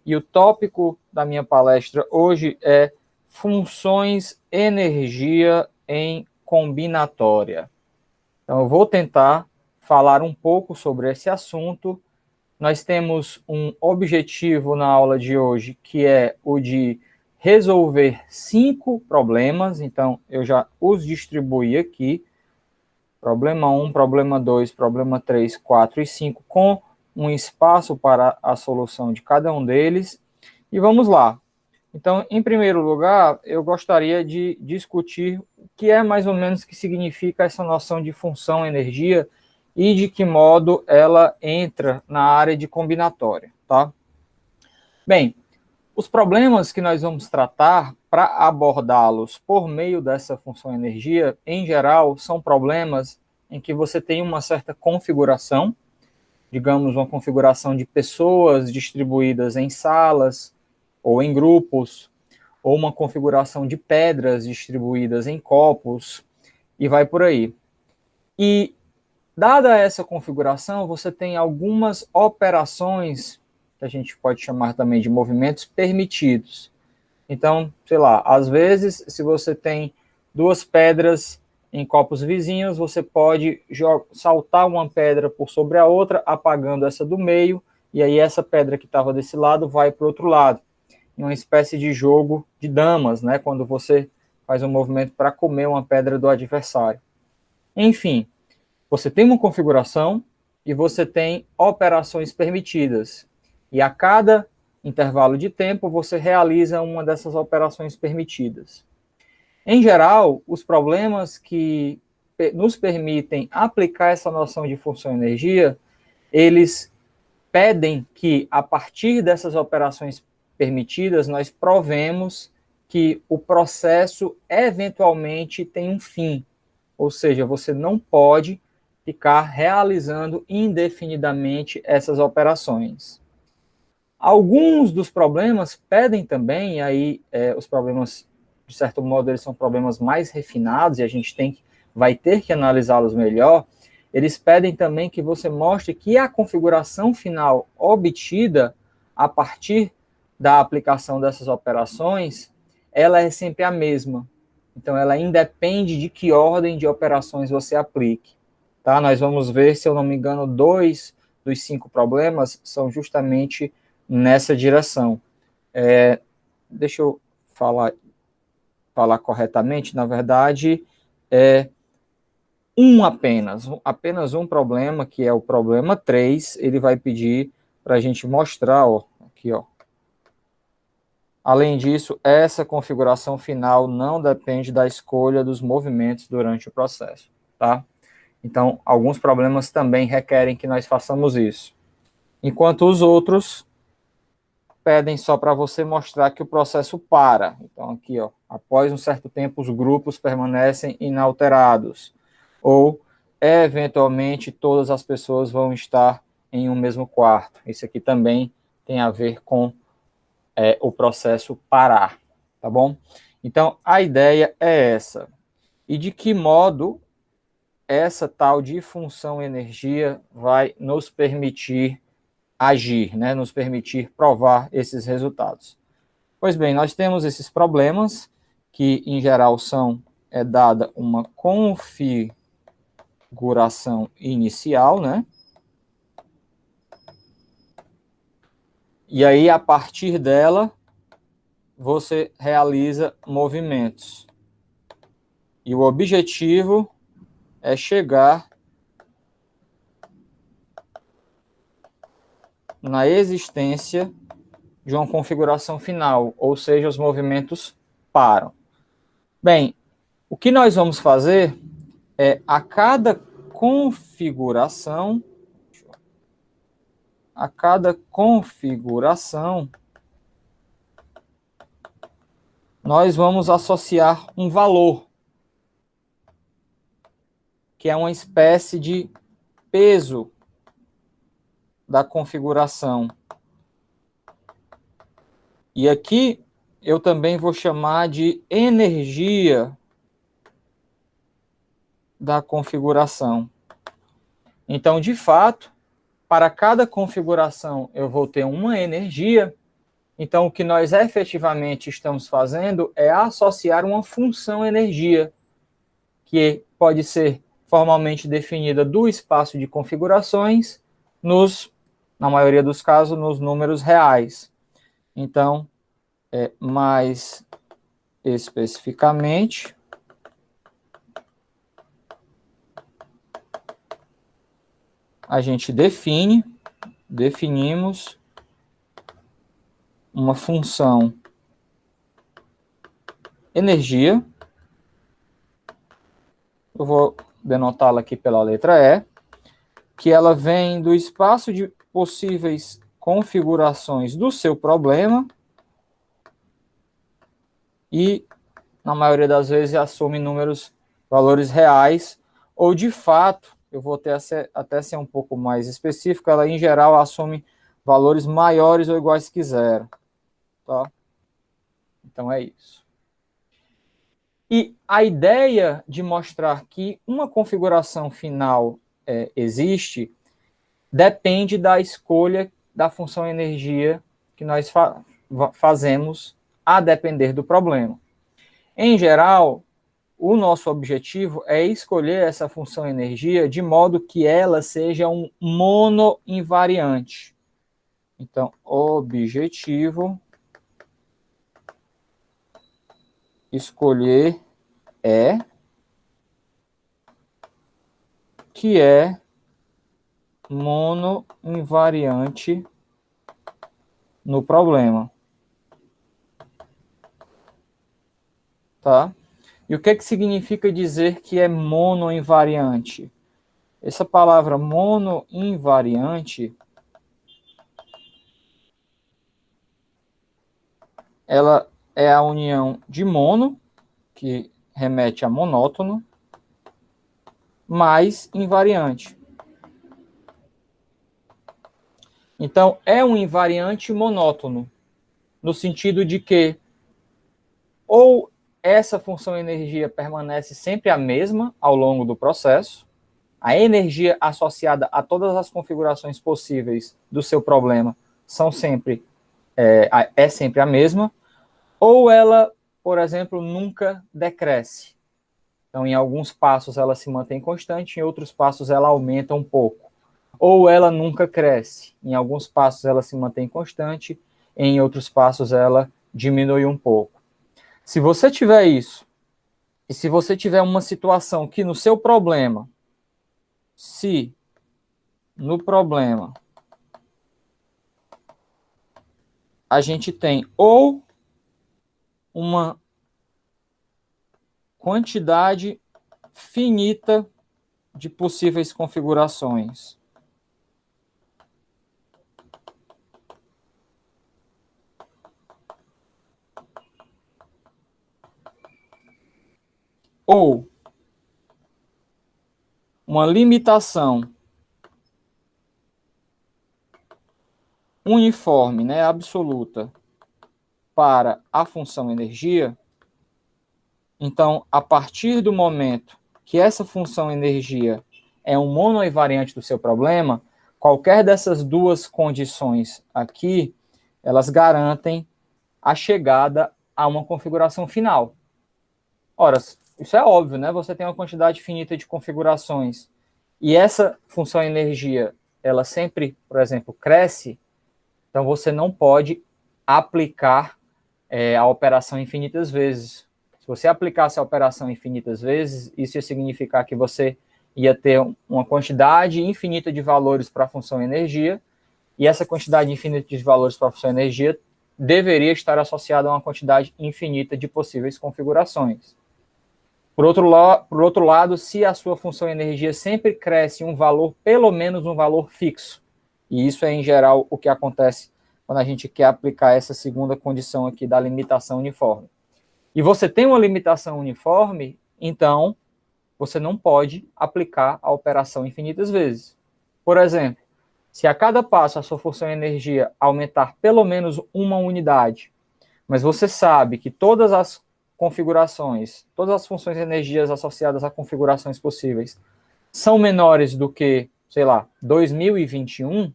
E o tópico da minha palestra hoje é funções energia em combinatória. Então, eu vou tentar falar um pouco sobre esse assunto. Nós temos um objetivo na aula de hoje, que é o de resolver 5 problemas. Então, eu já os distribuí aqui. Problema 1, problema 2, problema 3, 4 e 5, com um espaço para a solução de cada um deles. E vamos lá. Então, em primeiro lugar, eu gostaria de discutir o que é mais ou menos que significa essa noção de função energia e de que modo ela entra na área de combinatória, tá? Bem, os problemas que nós vamos tratar para abordá-los por meio dessa função energia, em geral, são problemas em que você tem uma certa configuração, digamos, uma configuração de pessoas distribuídas em salas ou em grupos, ou uma configuração de pedras distribuídas em copos, e vai por aí. E, dada essa configuração, você tem algumas operações, que a gente pode chamar também de movimentos permitidos. Então, sei lá, às vezes, se você tem 2 pedras em copos vizinhos, você pode saltar uma pedra por sobre a outra, apagando essa do meio, e aí essa pedra que estava desse lado vai para o outro lado. Uma espécie de jogo de damas, né? Quando você faz um movimento para comer uma pedra do adversário. Enfim, você tem uma configuração e você tem operações permitidas. E a cada intervalo de tempo, você realiza uma dessas operações permitidas. Em geral, os problemas que nos permitem aplicar essa noção de função energia, eles pedem que, a partir dessas operações permitidas, nós provemos que o processo eventualmente tem um fim. Ou seja, você não pode ficar realizando indefinidamente essas operações. Alguns dos problemas pedem também, e aí os problemas, de certo modo, eles são problemas mais refinados, e a gente vai ter que analisá-los melhor. Eles pedem também que você mostre que a configuração final obtida a partir da aplicação dessas operações, ela é sempre a mesma. Então, ela independe de que ordem de operações você aplique. Tá? Nós vamos ver, se eu não me engano, 2 dos 5 problemas são justamente nessa direção. Deixa eu falar corretamente, na verdade, apenas um problema, que é o problema 3, ele vai pedir para a gente mostrar, ó, aqui, ó. Além disso, essa configuração final não depende da escolha dos movimentos durante o processo, tá? Então, alguns problemas também requerem que nós façamos isso. Enquanto os outros pedem só para você mostrar que o processo para. Então, aqui, ó, após um certo tempo, os grupos permanecem inalterados. Ou, eventualmente, todas as pessoas vão estar em um mesmo quarto. Isso aqui também tem a ver com o processo parar, tá bom? Então, a ideia é essa. E de que modo essa tal de função energia vai nos permitir agir, né? Nos permitir provar esses resultados. Pois bem, nós temos esses problemas, que em geral é dada uma configuração inicial, né? E aí, a partir dela, você realiza movimentos. E o objetivo é chegar na existência de uma configuração final, ou seja, os movimentos param. Bem, o que nós vamos fazer é, a cada configuração, nós vamos associar um valor, que é uma espécie de peso da configuração. E aqui eu também vou chamar de energia da configuração. Então, de fato, para cada configuração eu vou ter uma energia, Então, o que nós efetivamente estamos fazendo é associar uma função energia, que pode ser formalmente definida do espaço de configurações, na maioria dos casos, nos números reais. Então, mais especificamente, a gente definimos uma função energia. Eu vou denotá-la aqui pela letra E, que ela vem do espaço de possíveis configurações do seu problema e, na maioria das vezes, assume valores reais, ou de fato, eu vou até ser um pouco mais específico, ela em geral assume valores maiores ou iguais que zero. Tá? Então é isso. E a ideia de mostrar que uma configuração final existe depende da escolha da função energia que nós fazemos a depender do problema. Em geral, o nosso objetivo é escolher essa função energia de modo que ela seja um monoinvariante. Então, objetivo escolher que é monoinvariante no problema. Tá? E o que significa dizer que é monoinvariante? Essa palavra monoinvariante, ela é a união de mono, que remete a monótono, mais invariante. Então, é um invariante monótono, no sentido de que ou essa função energia permanece sempre a mesma ao longo do processo, a energia associada a todas as configurações possíveis do seu problema é sempre a mesma, ou ela, por exemplo, nunca decresce. Então, em alguns passos ela se mantém constante, em outros passos ela aumenta um pouco. Ou ela nunca cresce. Em alguns passos ela se mantém constante, em outros passos ela diminui um pouco. Se você tiver isso, e se você tiver uma situação que no seu problema, se no problema a gente tem ou uma quantidade finita de possíveis configurações, ou uma limitação uniforme, né, absoluta, para a função energia, então, a partir do momento que essa função energia é um monoinvariante do seu problema, qualquer dessas duas condições aqui, elas garantem a chegada a uma configuração final. Ora, isso é óbvio, né? Você tem uma quantidade finita de configurações e essa função energia, ela sempre, por exemplo, cresce, então você não pode aplicar a operação infinitas vezes. Se você aplicasse a operação infinitas vezes, isso ia significar que você ia ter uma quantidade infinita de valores para a função energia, e essa quantidade infinita de valores para a função energia deveria estar associada a uma quantidade infinita de possíveis configurações. Por outro lado, se a sua função energia sempre cresce um valor, pelo menos um valor fixo, e isso é, em geral, o que acontece quando a gente quer aplicar essa segunda condição aqui da limitação uniforme. E você tem uma limitação uniforme, então você não pode aplicar a operação infinitas vezes. Por exemplo, se a cada passo a sua função energia aumentar pelo menos uma unidade, mas você sabe que todas as configurações, todas as funções de energias associadas a configurações possíveis são menores do que, sei lá, 2021,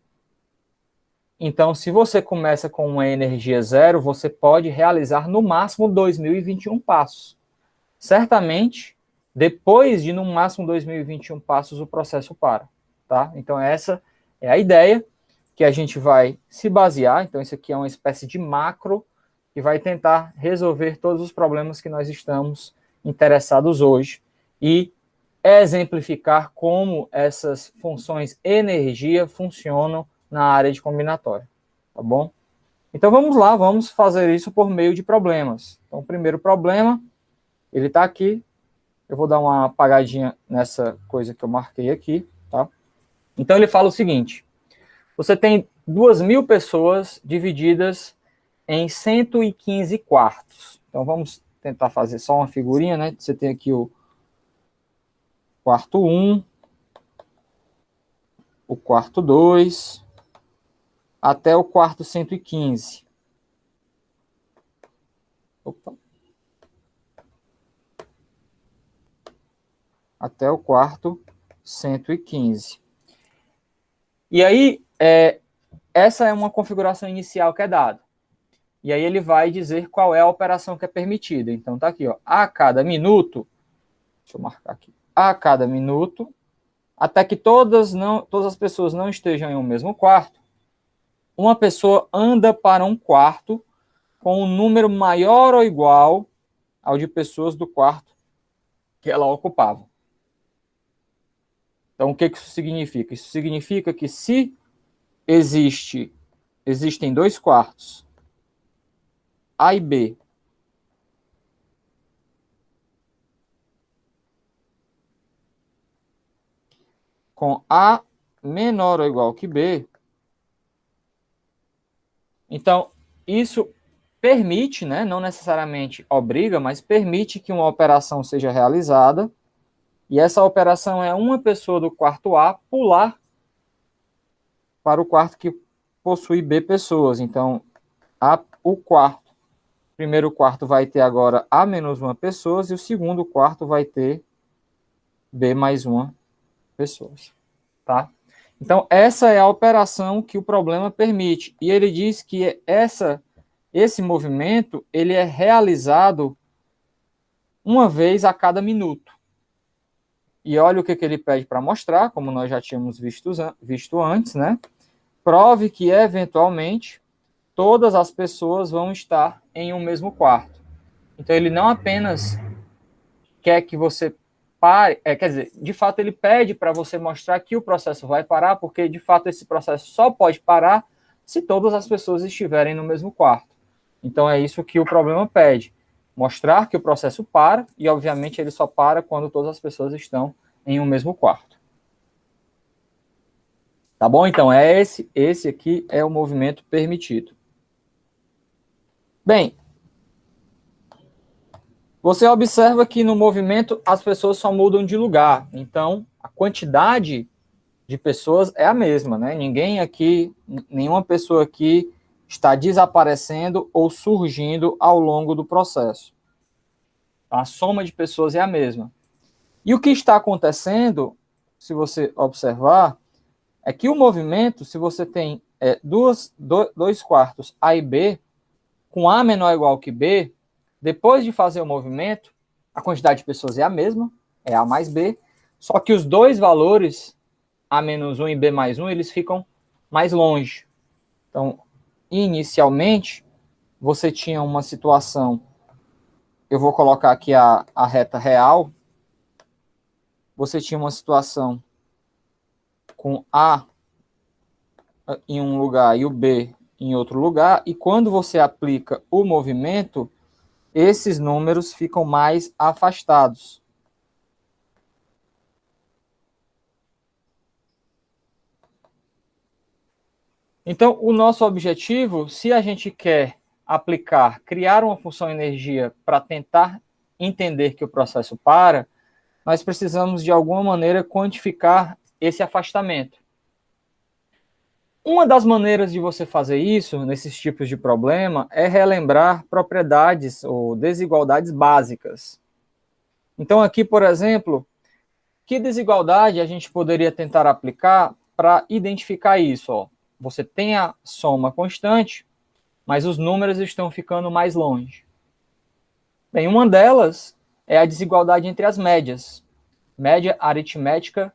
Então, se você começa com uma energia zero, você pode realizar no máximo 2021 passos. Certamente, depois de no máximo 2021 passos, o processo para, tá? Então, essa é a ideia que a gente vai se basear. Então, isso aqui é uma espécie de macro que vai tentar resolver todos os problemas que nós estamos interessados hoje e exemplificar como essas funções energia funcionam na área de combinatória, tá bom? Então vamos lá, vamos fazer isso por meio de problemas. Então o primeiro problema, ele está aqui, eu vou dar uma apagadinha nessa coisa que eu marquei aqui, tá? Então ele fala o seguinte, você tem 2.000 pessoas divididas em 115 quartos. Então vamos tentar fazer só uma figurinha, né? Você tem aqui o quarto 1, o quarto 2, até o quarto 115. Opa. Até o quarto 115. E aí, essa é uma configuração inicial que é dada. E aí ele vai dizer qual é a operação que é permitida. Então tá aqui, ó, a cada minuto, deixa eu marcar aqui, a cada minuto, até que todas as pessoas não estejam em um mesmo quarto, uma pessoa anda para um quarto com um número maior ou igual ao de pessoas do quarto que ela ocupava. Então, o que isso significa? Isso significa que se existem 2 quartos, A e B, com A menor ou igual que B, então isso permite, né, não necessariamente obriga, mas permite que uma operação seja realizada, e essa operação é uma pessoa do quarto A pular para o quarto que possui B pessoas. Então, primeiro quarto vai ter agora A menos uma pessoas, e o segundo quarto vai ter B mais uma pessoas, tá? Então, essa é a operação que o problema permite. E ele diz que esse movimento ele é realizado uma vez a cada minuto. E olha o que ele pede para mostrar, como nós já tínhamos visto antes, né? Prove que, eventualmente, todas as pessoas vão estar em um mesmo quarto. Então, ele não apenas quer que você pare, quer dizer, de fato, ele pede para você mostrar que o processo vai parar, porque, de fato, esse processo só pode parar se todas as pessoas estiverem no mesmo quarto. Então, é isso que o problema pede. Mostrar que o processo para, e, obviamente, ele só para quando todas as pessoas estão em um mesmo quarto. Tá bom? Então, esse aqui é o movimento permitido. Bem, você observa que no movimento as pessoas só mudam de lugar. Então, a quantidade de pessoas é a mesma, né? Nenhuma pessoa aqui está desaparecendo ou surgindo ao longo do processo. A soma de pessoas é a mesma. E o que está acontecendo, se você observar, é que o movimento, se você tem dois quartos A e B, com A menor ou igual que B, depois de fazer o movimento, a quantidade de pessoas é a mesma, é A mais B, só que os dois valores, A menos 1 e B mais 1, eles ficam mais longe. Então, inicialmente, você tinha uma situação, eu vou colocar aqui a reta real, você tinha uma situação com A em um lugar e o B em outro lugar, e quando você aplica o movimento, esses números ficam mais afastados. Então, o nosso objetivo, se a gente quer criar uma função energia para tentar entender que o processo para, nós precisamos, de alguma maneira, quantificar esse afastamento. Uma das maneiras de você fazer isso, nesses tipos de problema, é relembrar propriedades ou desigualdades básicas. Então, aqui, por exemplo, que desigualdade a gente poderia tentar aplicar para identificar isso? Ó? você tem a soma constante, mas os números estão ficando mais longe. Bem, uma delas é a desigualdade entre as médias. Média aritmética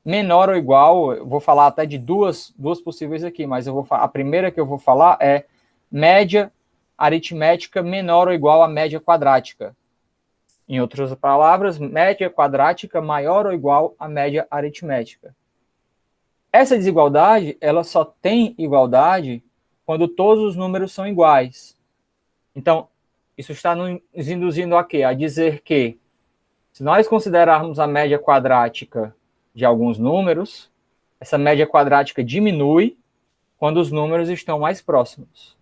menor ou igual, eu vou falar até de duas possíveis aqui, mas a primeira que eu vou falar é média aritmética menor ou igual à média quadrática. Em outras palavras, média quadrática maior ou igual à média aritmética. Essa desigualdade, ela só tem igualdade quando todos os números são iguais. Então, isso está nos induzindo a quê? A dizer que, se nós considerarmos a média quadrática de alguns números, essa média quadrática diminui quando os números estão mais próximos.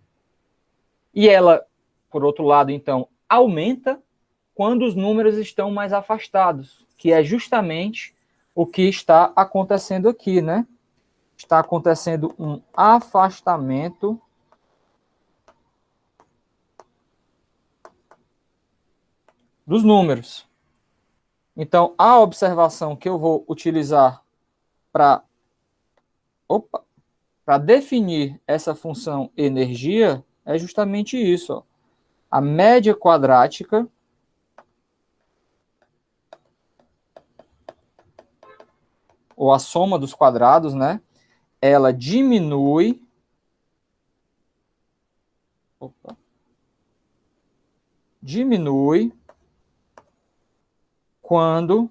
E ela, por outro lado, então, aumenta quando os números estão mais afastados, que é justamente o que está acontecendo aqui, né? Está acontecendo um afastamento dos números. Então, a observação que eu vou utilizar para definir essa função energia é justamente isso. Ó. A média quadrática ou a soma dos quadrados, né? Ela diminui quando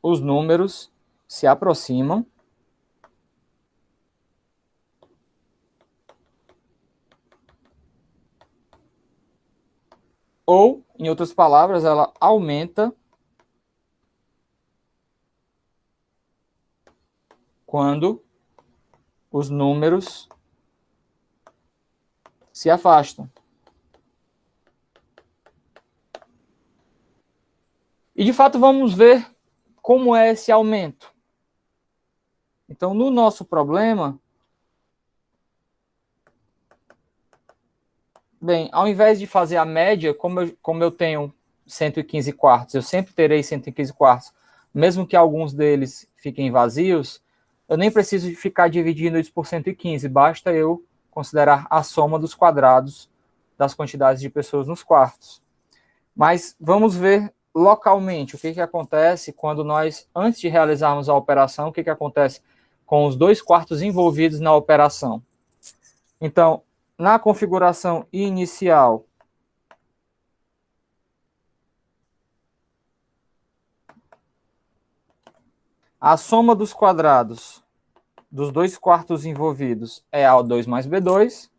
os números se aproximam ou, em outras palavras, ela aumenta quando os números se afastam. E, de fato, vamos ver como é esse aumento. Então, no nosso problema, bem, ao invés de fazer a média, como eu tenho 115 quartos, eu sempre terei 115 quartos, mesmo que alguns deles fiquem vazios, eu nem preciso ficar dividindo isso por 115, basta eu considerar a soma dos quadrados das quantidades de pessoas nos quartos. Mas vamos ver localmente o que acontece quando nós, antes de realizarmos a operação, o que acontece com os 2 quartos envolvidos na operação. Então, na configuração inicial, a soma dos quadrados dos 2 quartos envolvidos é A2 mais B2.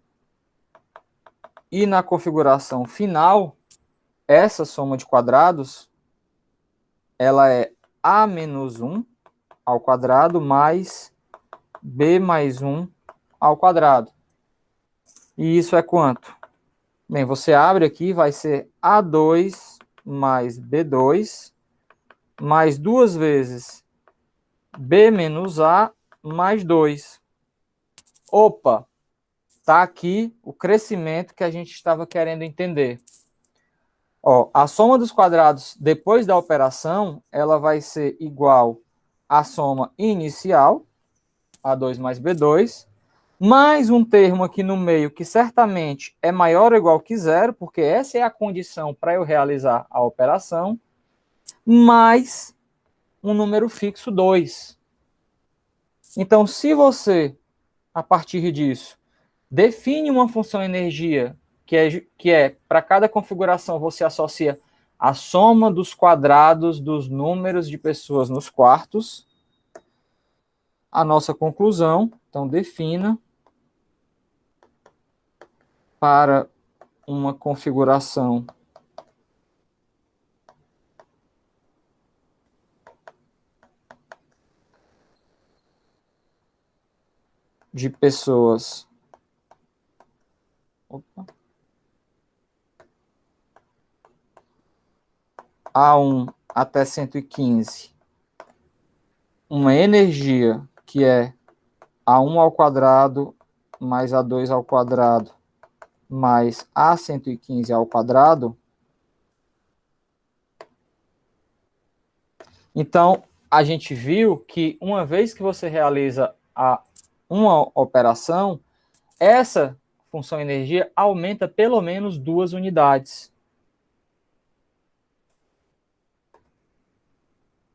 E na configuração final, essa soma de quadrados, ela é A menos 1 ao quadrado mais B mais 1 ao quadrado. E isso é quanto? Bem, você abre aqui, vai ser A2 mais B2, mais 2 vezes B menos A mais 2. Opa, está aqui o crescimento que a gente estava querendo entender. Ó, a soma dos quadrados depois da operação, ela vai ser igual à soma inicial, A2 mais B2, mais um termo aqui no meio que certamente é maior ou igual que zero, porque essa é a condição para eu realizar a operação, mais um número fixo 2. Então, se você, a partir disso, define uma função energia que é para cada configuração você associa a soma dos quadrados dos números de pessoas nos quartos, a nossa conclusão, então defina para uma configuração de pessoas A1 até 115, uma energia que é A1 ao quadrado mais A2 ao quadrado mais A115 ao quadrado, Então, a gente viu que uma vez que você realiza uma operação, essa função energia aumenta pelo menos 2 unidades.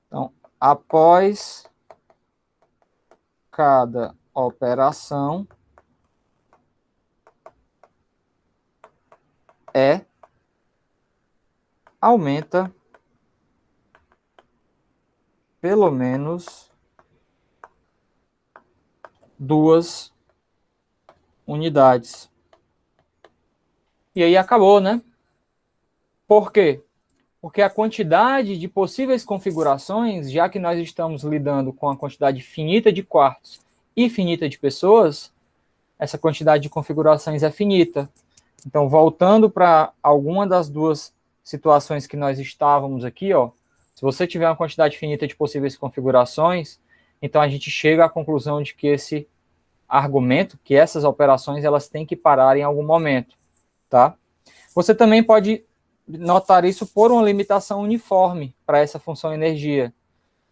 Então, após cada operação, aumenta pelo menos 2 unidades. E aí acabou, né? Por quê? Porque a quantidade de possíveis configurações, já que nós estamos lidando com a quantidade finita de quartos e finita de pessoas, essa quantidade de configurações é finita. Então, voltando para alguma das duas situações que nós estávamos aqui, ó, se você tiver uma quantidade finita de possíveis configurações, então a gente chega à conclusão de que esse argumento, que essas operações, elas têm que parar em algum momento, tá? Você também pode notar isso por uma limitação uniforme para essa função energia.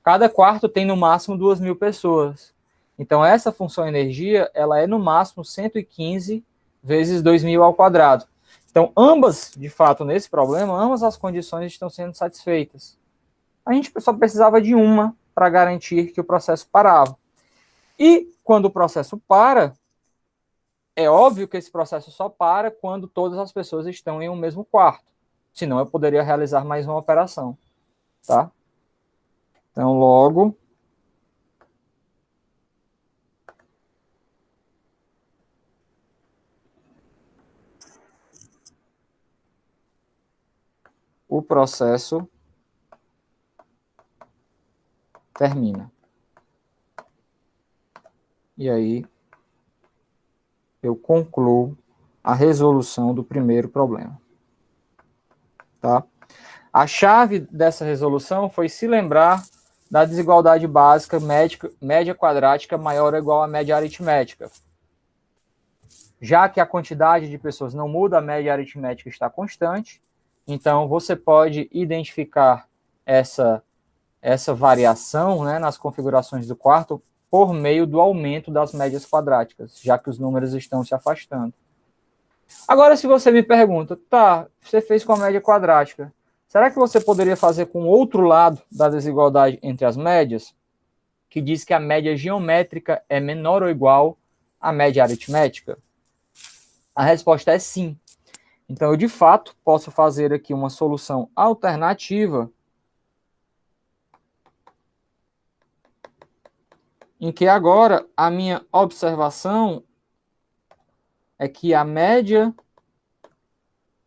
Cada quarto tem no máximo 2.000 pessoas. Então, essa função energia, ela é no máximo 115 vezes 2.000 ao quadrado. Então, ambas, de fato, nesse problema, ambas as condições estão sendo satisfeitas. A gente só precisava de uma para garantir que o processo parava. E quando o processo para, é óbvio que esse processo só para quando todas as pessoas estão em um mesmo quarto. Senão eu poderia realizar mais uma operação, tá? Então, logo, o processo termina. E aí, eu concluo a resolução do primeiro problema, tá? A chave dessa resolução foi se lembrar da desigualdade básica média quadrática maior ou igual à média aritmética. Já que a quantidade de pessoas não muda, a média aritmética está constante, então você pode identificar essa variação, né, nas configurações do quarto por meio do aumento das médias quadráticas, já que os números estão se afastando. Agora, se você me pergunta, tá, você fez com a média quadrática, será que você poderia fazer com o outro lado da desigualdade entre as médias, que diz que a média geométrica é menor ou igual à média aritmética? A resposta é sim. Então, eu, de fato, posso fazer aqui uma solução alternativa em que agora a minha observação é que a média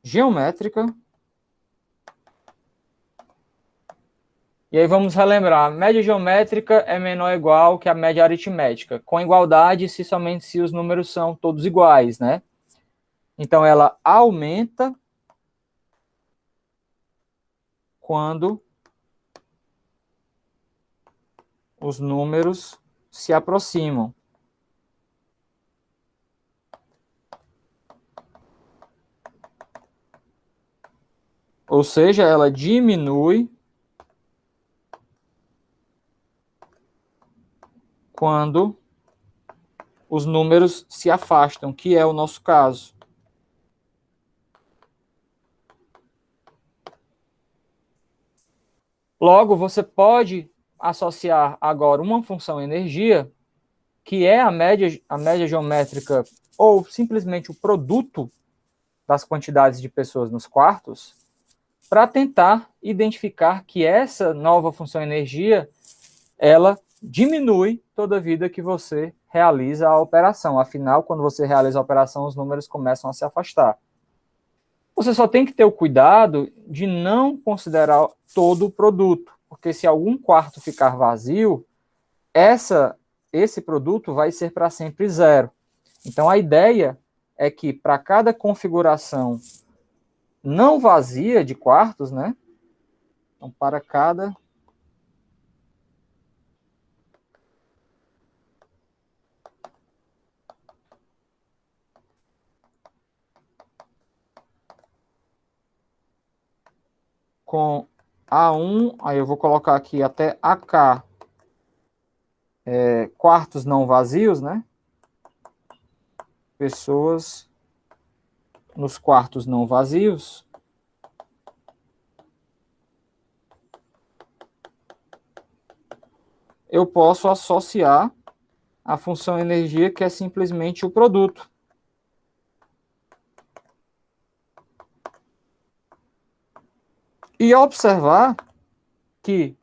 geométrica, e aí vamos relembrar, a média geométrica é menor ou igual que a média aritmética, com igualdade somente se os números são todos iguais, né? Então ela aumenta quando os números se aproximam. Ou seja, ela diminui quando os números se afastam, que é o nosso caso. Logo, você pode associar agora uma função energia, que é a média geométrica, ou simplesmente o produto das quantidades de pessoas nos quartos, para tentar identificar que essa nova função energia, ela diminui toda a vida que você realiza a operação. Afinal, quando você realiza a operação, os números começam a se afastar. Você só tem que ter o cuidado de não considerar todo o produto, porque se algum quarto ficar vazio, esse produto vai ser para sempre zero. Então, a ideia é que para cada configuração não vazia de quartos, né? Então, para cada A1, aí eu vou colocar aqui até AK, quartos não vazios, né? Pessoas nos quartos não vazios. Eu posso associar a função energia, que é simplesmente o produto. E observar que,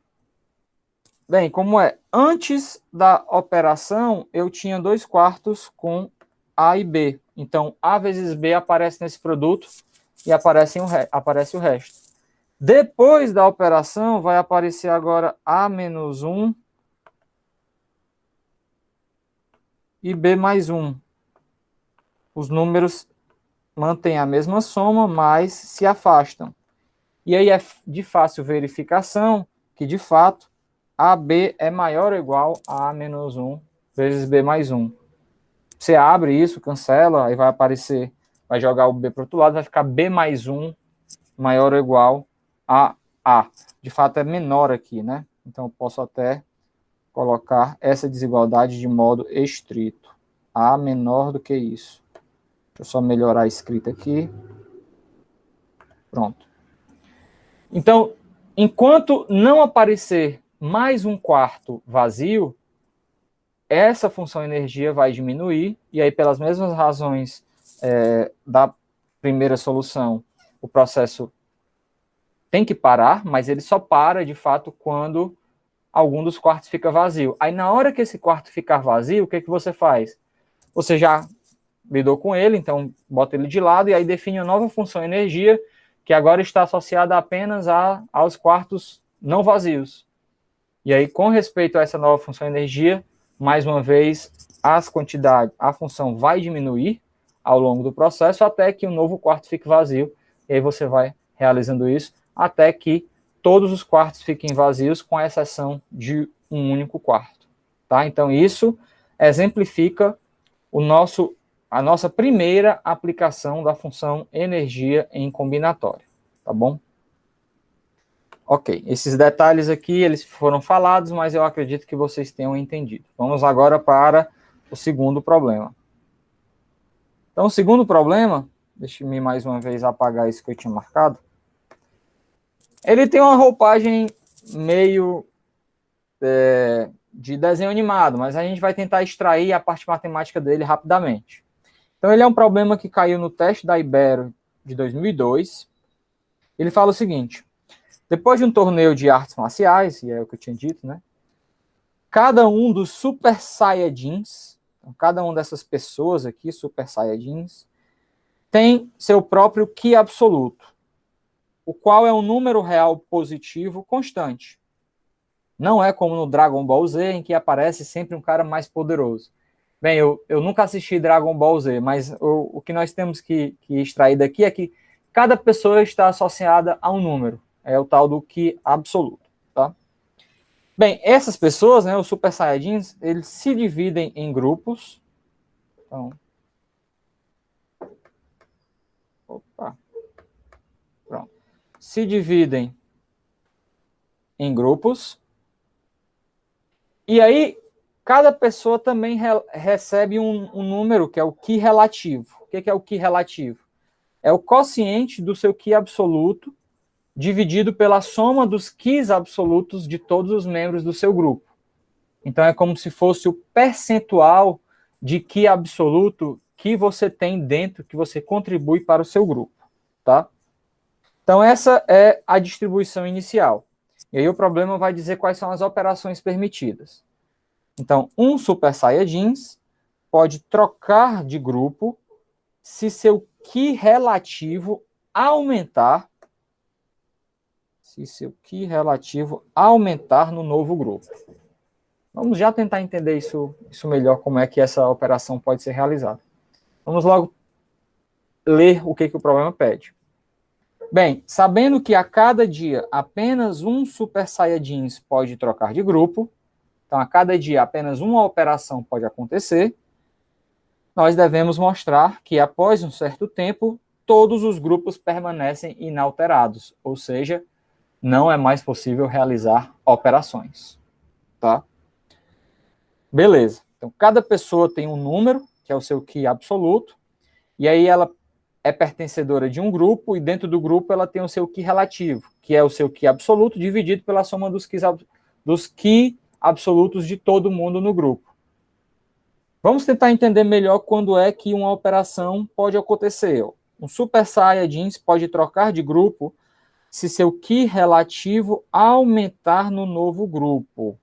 bem, como é, antes da operação, eu tinha 2 quartos com A e B. Então, A vezes B aparece nesse produto e aparece o resto. Depois da operação, vai aparecer agora A menos 1 e B mais 1. Os números mantêm a mesma soma, mas se afastam. E aí é de fácil verificação que, de fato, AB é maior ou igual a A menos 1 vezes B mais 1. Você abre isso, cancela, aí vai aparecer, vai jogar o B para o outro lado, vai ficar B mais 1 maior ou igual a A. De fato, é menor aqui, né? Então, eu posso até colocar essa desigualdade de modo estrito. A menor do que isso. Deixa eu só melhorar a escrita aqui. Pronto. Então, enquanto não aparecer mais um quarto vazio, essa função energia vai diminuir, e aí, pelas mesmas razões da primeira solução, o processo tem que parar, mas ele só para, de fato, quando algum dos quartos fica vazio. Aí, na hora que esse quarto ficar vazio, o que você faz? Você já lidou com ele, então bota ele de lado, e aí define uma nova função energia, que agora está associada apenas aos quartos não vazios. E aí, com respeito a essa nova função energia, mais uma vez, a função vai diminuir ao longo do processo, até que o novo quarto fique vazio, e aí você vai realizando isso, até que todos os quartos fiquem vazios, com exceção de um único quarto. Tá? Então, isso exemplifica a nossa primeira aplicação da função energia em combinatória. Tá bom? Ok, esses detalhes aqui, eles foram falados, mas eu acredito que vocês tenham entendido. Vamos agora para o segundo problema. Então, o segundo problema, deixe-me mais uma vez apagar isso que eu tinha marcado. Ele tem uma roupagem meio de desenho animado, mas a gente vai tentar extrair a parte matemática dele rapidamente. Então, ele é um problema que caiu no teste da Ibero de 2002. Ele fala o seguinte: depois de um torneio de artes marciais, e é o que eu tinha dito, né? Cada um dos Super Saiyajins, então, cada uma dessas pessoas aqui, Super Saiyajins, tem seu próprio Ki absoluto, o qual é um número real positivo constante. Não é como no Dragon Ball Z, em que aparece sempre um cara mais poderoso. Bem, eu nunca assisti Dragon Ball Z, mas o que nós temos que extrair daqui é que cada pessoa está associada a um número. É o tal do Ki absoluto. Tá? Bem, essas pessoas, né, os Super Saiyajins, eles se dividem em grupos. Então, pronto. Se dividem em grupos. E aí, cada pessoa também recebe um número, que é o Ki relativo. O que é o Ki relativo? É o quociente do seu Ki absoluto dividido pela soma dos Kis absolutos de todos os membros do seu grupo. Então, é como se fosse o percentual de Ki absoluto que você tem dentro, que você contribui para o seu grupo. Tá? Então, essa é a distribuição inicial. E aí o problema vai dizer quais são as operações permitidas. Então, um Super Saiyajins pode trocar de grupo se seu Ki relativo aumentar, no novo grupo. Vamos já tentar entender isso melhor, como é que essa operação pode ser realizada. Vamos logo ler o que o problema pede. Bem, sabendo que a cada dia apenas um Super Saiyajins pode trocar de grupo, então a cada dia apenas uma operação pode acontecer, nós devemos mostrar que após um certo tempo, todos os grupos permanecem inalterados, ou seja, não é mais possível realizar operações, tá? Beleza. Então, cada pessoa tem um número, que é o seu QI absoluto, e aí ela é pertencedora de um grupo, e dentro do grupo ela tem o seu QI relativo, que é o seu QI absoluto dividido pela soma dos QI absolutos de todo mundo no grupo. Vamos tentar entender melhor quando é que uma operação pode acontecer. Um Super Saiyajin pode trocar de grupo se seu QI relativo aumentar no novo grupo.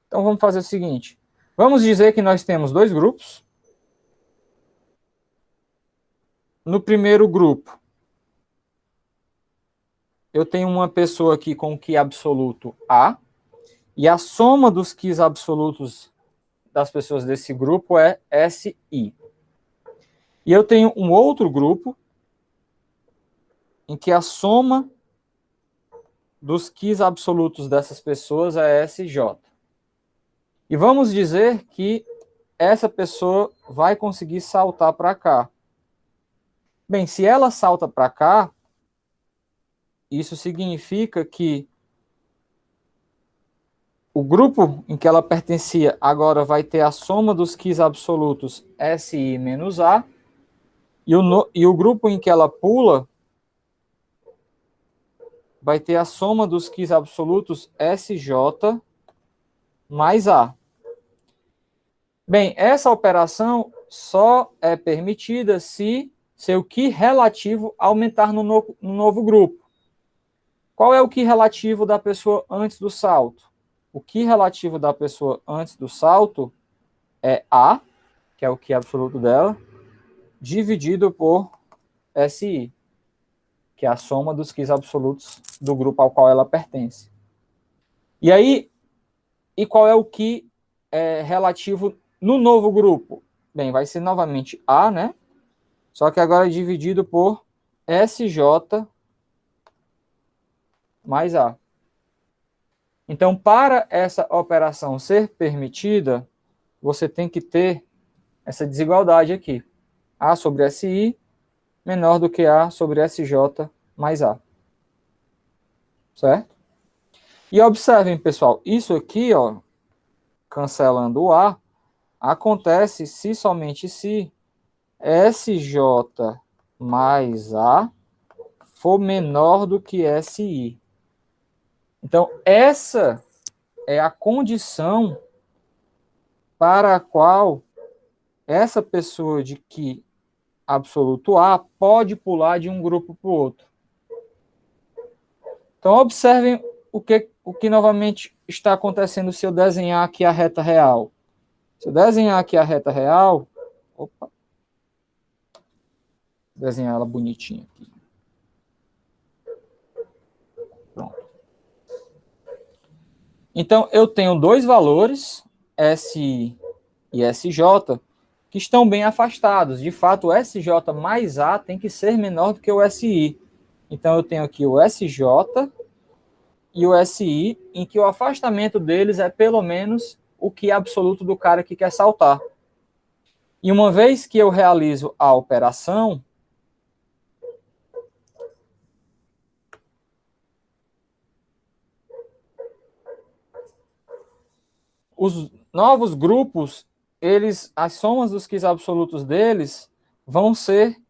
Então vamos fazer o seguinte. Vamos dizer que nós temos dois grupos. No primeiro grupo, eu tenho uma pessoa aqui com QI absoluto A, e a soma dos QIs absolutos das pessoas desse grupo é SI. E eu tenho um outro grupo em que a soma dos QIs absolutos dessas pessoas é SJ. E vamos dizer que essa pessoa vai conseguir saltar para cá. Bem, se ela salta para cá, isso significa que o grupo em que ela pertencia agora vai ter a soma dos QIs absolutos SI menos A, e o grupo em que ela pula vai ter a soma dos QIs absolutos SJ mais A. Bem, essa operação só é permitida se seu QI relativo aumentar no novo grupo. Qual é o QI relativo da pessoa antes do salto? O QI relativo da pessoa antes do salto é A, que é o QI absoluto dela, dividido por SI, que é a soma dos QIs absolutos do grupo ao qual ela pertence. E aí, qual é o QI relativo no novo grupo? Bem, vai ser novamente A, né? Só que agora é dividido por SJ mais A. Então, para essa operação ser permitida, você tem que ter essa desigualdade aqui. A sobre SI menor do que A sobre SJ mais A. Certo? E observem, pessoal, isso aqui, ó, cancelando o A, acontece se somente se SJ mais A for menor do que SI. Então, essa é a condição para a qual essa pessoa de QI absoluto A pode pular de um grupo para o outro. Então, observem o que novamente está acontecendo se eu desenhar aqui a reta real. Se eu desenhar aqui a reta real, opa, desenhar ela bonitinha aqui. Pronto. Então, eu tenho dois valores, SI e SJ, que estão bem afastados. De fato, o SJ mais A tem que ser menor do que o SI. Então, eu tenho aqui o SJ e o SI, em que o afastamento deles é pelo menos o QI absoluto do cara que quer saltar. E uma vez que eu realizo a operação, os novos grupos, as somas dos QIs absolutos deles vão ser,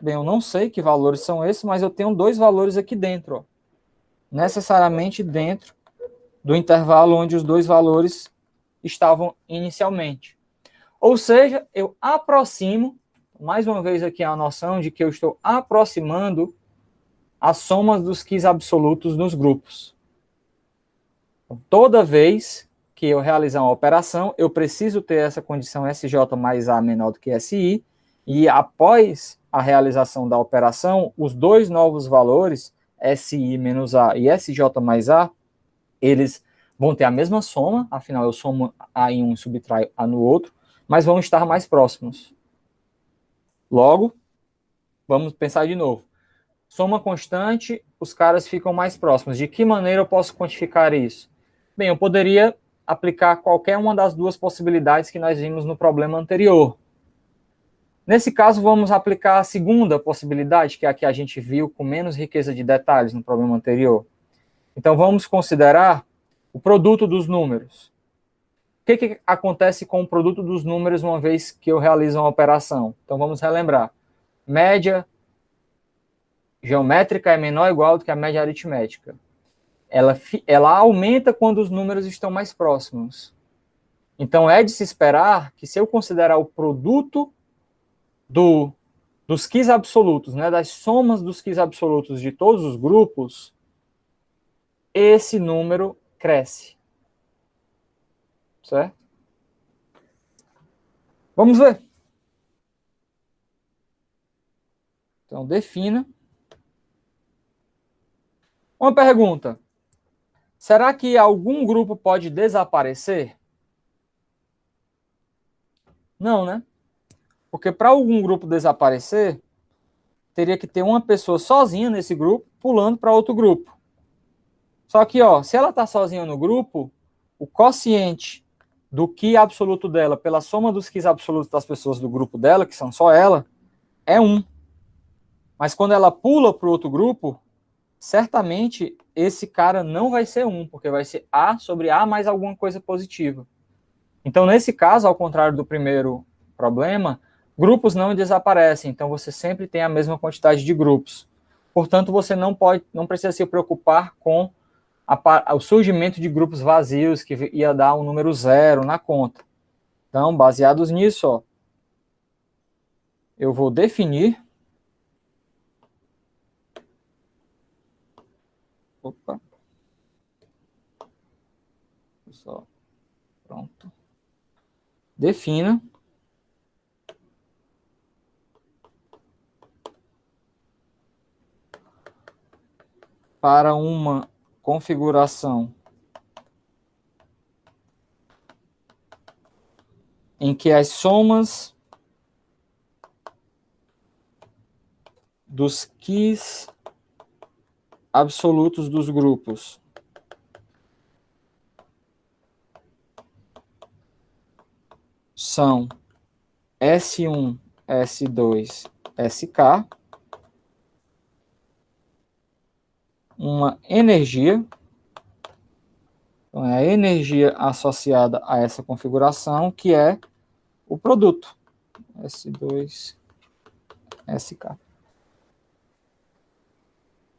bem, eu não sei que valores são esses, mas eu tenho dois valores aqui dentro, ó, necessariamente dentro do intervalo onde os dois valores estavam inicialmente. Ou seja, eu aproximo, mais uma vez aqui a noção de que eu estou aproximando as somas dos QIs absolutos nos grupos. Toda vez que eu realizar uma operação, eu preciso ter essa condição SJ mais A menor do que SI, e após a realização da operação, os dois novos valores, SI menos A e SJ mais A, eles vão ter a mesma soma, afinal eu somo A em um e subtraio A no outro, mas vão estar mais próximos. Logo, vamos pensar de novo. Soma constante, os caras ficam mais próximos. De que maneira eu posso quantificar isso? Bem, eu poderia aplicar qualquer uma das duas possibilidades que nós vimos no problema anterior. Nesse caso, vamos aplicar a segunda possibilidade, que é a que a gente viu com menos riqueza de detalhes no problema anterior. Então, vamos considerar o produto dos números. O que acontece com o produto dos números uma vez que eu realizo uma operação? Então, vamos relembrar. Média geométrica é menor ou igual do que a média aritmética. Ela aumenta quando os números estão mais próximos. Então, é de se esperar que, se eu considerar o produto dos Qs absolutos, né, das somas dos Qs absolutos de todos os grupos, esse número cresce. Certo? Vamos ver. Então, defina. Uma pergunta. Será que algum grupo pode desaparecer? Não, né? Porque para algum grupo desaparecer, teria que ter uma pessoa sozinha nesse grupo, pulando para outro grupo. Só que, ó, se ela está sozinha no grupo, o quociente do Qi absoluto dela, pela soma dos Qs absolutos das pessoas do grupo dela, que são só ela, é 1. Mas quando ela pula para o outro grupo, certamente esse cara não vai ser 1, porque vai ser A sobre A mais alguma coisa positiva. Então, nesse caso, ao contrário do primeiro problema, grupos não desaparecem, então você sempre tem a mesma quantidade de grupos. Portanto, você não precisa se preocupar com o surgimento de grupos vazios, que ia dar um número 0 na conta. Então, baseados nisso, ó, eu vou definir. Opa. Só. Pronto. Defina. Para uma configuração em que as somas dos Qs absolutos dos grupos são S1, S2, SK, uma energia, então é a energia associada a essa configuração, que é o produto, S2, SK.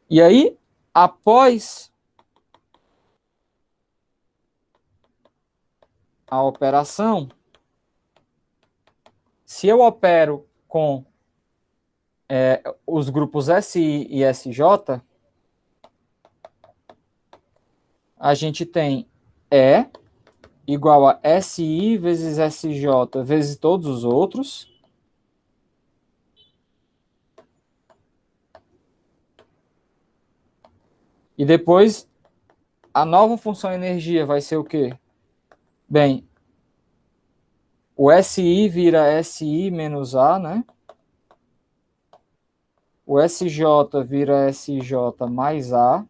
E aí, após a operação, se eu opero com os grupos SI e SJ, a gente tem E igual a SI vezes SJ vezes todos os outros. E depois, a nova função energia vai ser o quê? Bem, o SI vira SI menos A, né? O SJ vira SJ mais A.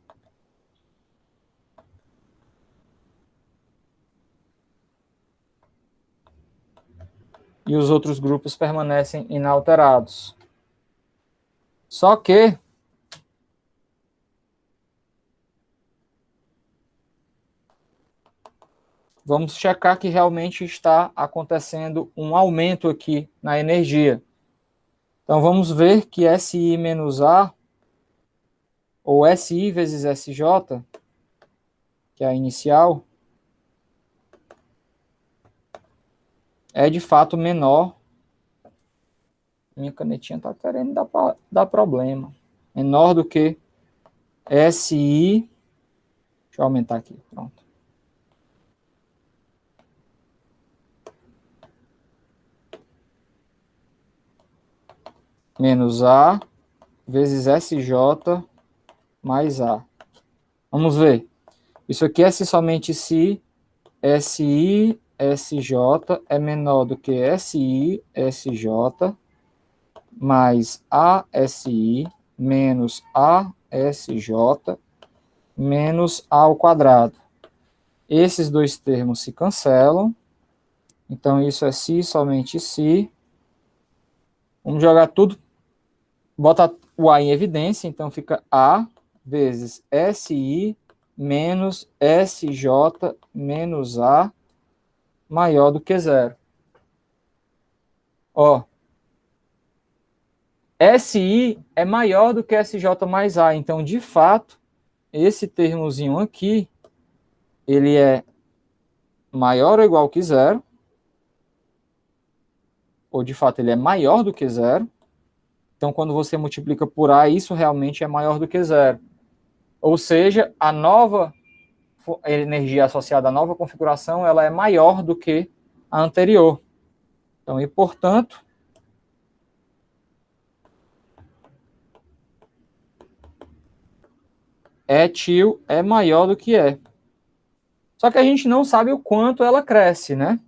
E os outros grupos permanecem inalterados. Só que vamos checar que realmente está acontecendo um aumento aqui na energia. Então, vamos ver que SI menos A, ou SI vezes SJ, que é a inicial, é de fato menor. Minha canetinha está querendo dar problema. Menor do que SI. Deixa eu aumentar aqui, pronto. Menos A vezes SJ mais A. Vamos ver. Isso aqui é se somente se SI, SJ é menor do que SI, SJ mais ASI menos ASJ menos A ao quadrado. Esses dois termos se cancelam. Então, isso é si, somente si. Vamos jogar tudo, bota o A em evidência, então fica A vezes SI menos SJ menos A maior do que zero. Ó, SI é maior do que SJ mais A, então, de fato, esse termozinho aqui, ele é maior ou igual que zero, ou de fato ele é maior do que zero. Então, quando você multiplica por A, isso realmente é maior do que zero. Ou seja, a nova energia associada à nova configuração, ela é maior do que a anterior. Então, e portanto, etil é maior do que E. Só que a gente não sabe o quanto ela cresce, né?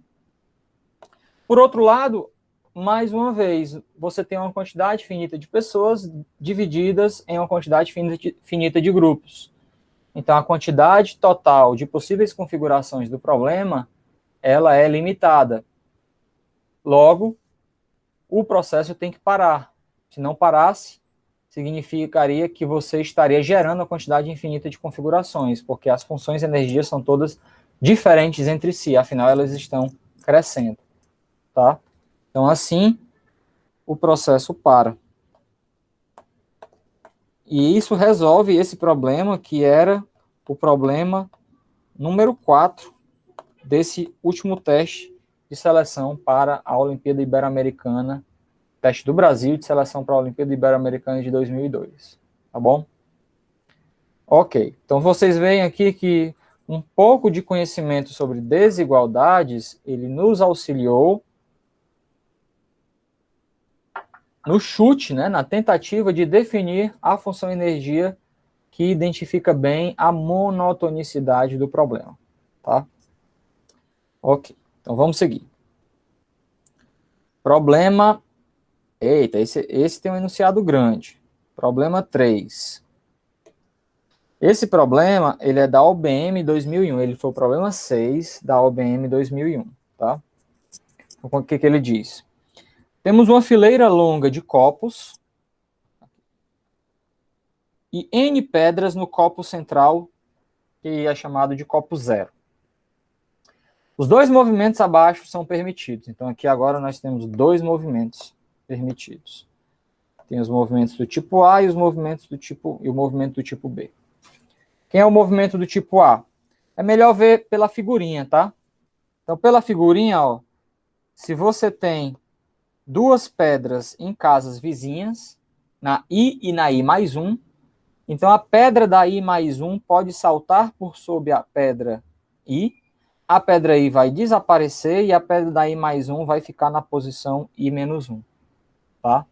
Por outro lado, mais uma vez, você tem uma quantidade finita de pessoas divididas em uma quantidade finita de grupos. Então, a quantidade total de possíveis configurações do problema, ela é limitada. Logo, o processo tem que parar. Se não parasse, significaria que você estaria gerando uma quantidade infinita de configurações, porque as funções de energia são todas diferentes entre si, afinal elas estão crescendo, tá? Então, assim, o processo para. E isso resolve esse problema, que era o problema número 4 desse último teste de seleção para a Olimpíada Ibero-Americana, teste do Brasil de seleção para a Olimpíada Ibero-Americana de 2002. Tá bom? Ok. Então, vocês veem aqui que um pouco de conhecimento sobre desigualdades, ele nos auxiliou no chute, né, na tentativa de definir a função energia que identifica bem a monotonicidade do problema, tá? Ok, então vamos seguir. Problema, eita, esse tem um enunciado grande. Problema 3. Esse problema, ele é da OBM 2001, ele foi o problema 6 da OBM 2001, tá? Então, o que ele diz? Temos uma fileira longa de copos e N pedras no copo central, que é chamado de copo zero. Os dois movimentos abaixo são permitidos. Então, aqui agora nós temos dois movimentos permitidos. Tem os movimentos do tipo A e os movimentos do tipo, e o movimento do tipo B. Quem é o movimento do tipo A? É melhor ver pela figurinha, tá? Então, pela figurinha, ó, se você tem duas pedras em casas vizinhas, na I e na I mais 1, então a pedra da I mais 1 pode saltar por sobre a pedra I, a pedra I vai desaparecer e a pedra da I mais 1 vai ficar na posição I menos 1, tá?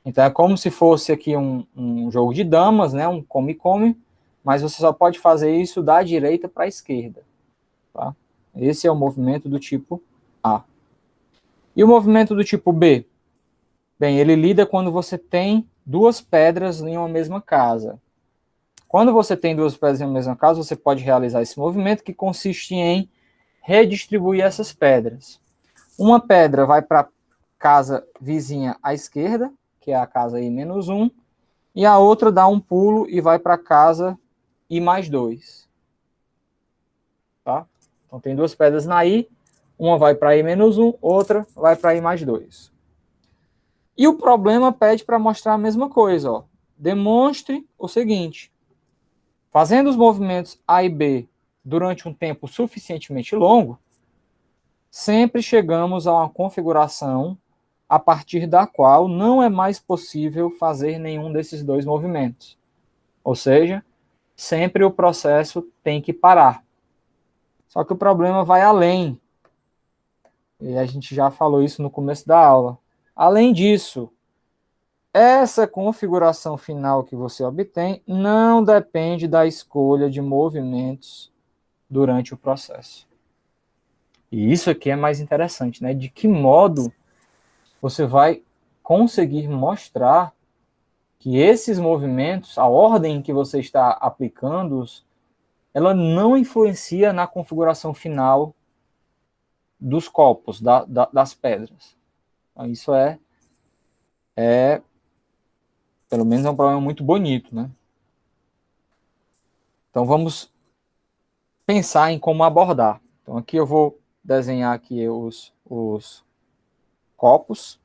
Então é como se fosse aqui um jogo de damas, né? Um come-come, mas você só pode fazer isso da direita para a esquerda, tá? Esse é o movimento do tipo A. E o movimento do tipo B? Bem, ele lida quando você tem duas pedras em uma mesma casa. Quando você tem duas pedras em uma mesma casa, você pode realizar esse movimento que consiste em redistribuir essas pedras. Uma pedra vai para a casa vizinha à esquerda, que é a casa I menos 1, e a outra dá um pulo e vai para a casa I mais 2. Tá? Então tem duas pedras na I, uma vai para I menos 1, outra vai para I mais 2. E o problema pede para mostrar a mesma coisa. Ó. Demonstre o seguinte: fazendo os movimentos A e B durante um tempo suficientemente longo, sempre chegamos a uma configuração a partir da qual não é mais possível fazer nenhum desses dois movimentos. Ou seja, sempre o processo tem que parar. Só que o problema vai além. E a gente já falou isso no começo da aula. Além disso, essa configuração final que você obtém não depende da escolha de movimentos durante o processo. E isso aqui é mais interessante, né? De que modo você vai conseguir mostrar que esses movimentos, a ordem em que você está aplicando-os, ela não influencia na configuração final dos copos, das pedras. Então, isso é pelo menos é um problema muito bonito, né? Então vamos pensar em como abordar. Então aqui eu vou desenhar aqui os copos.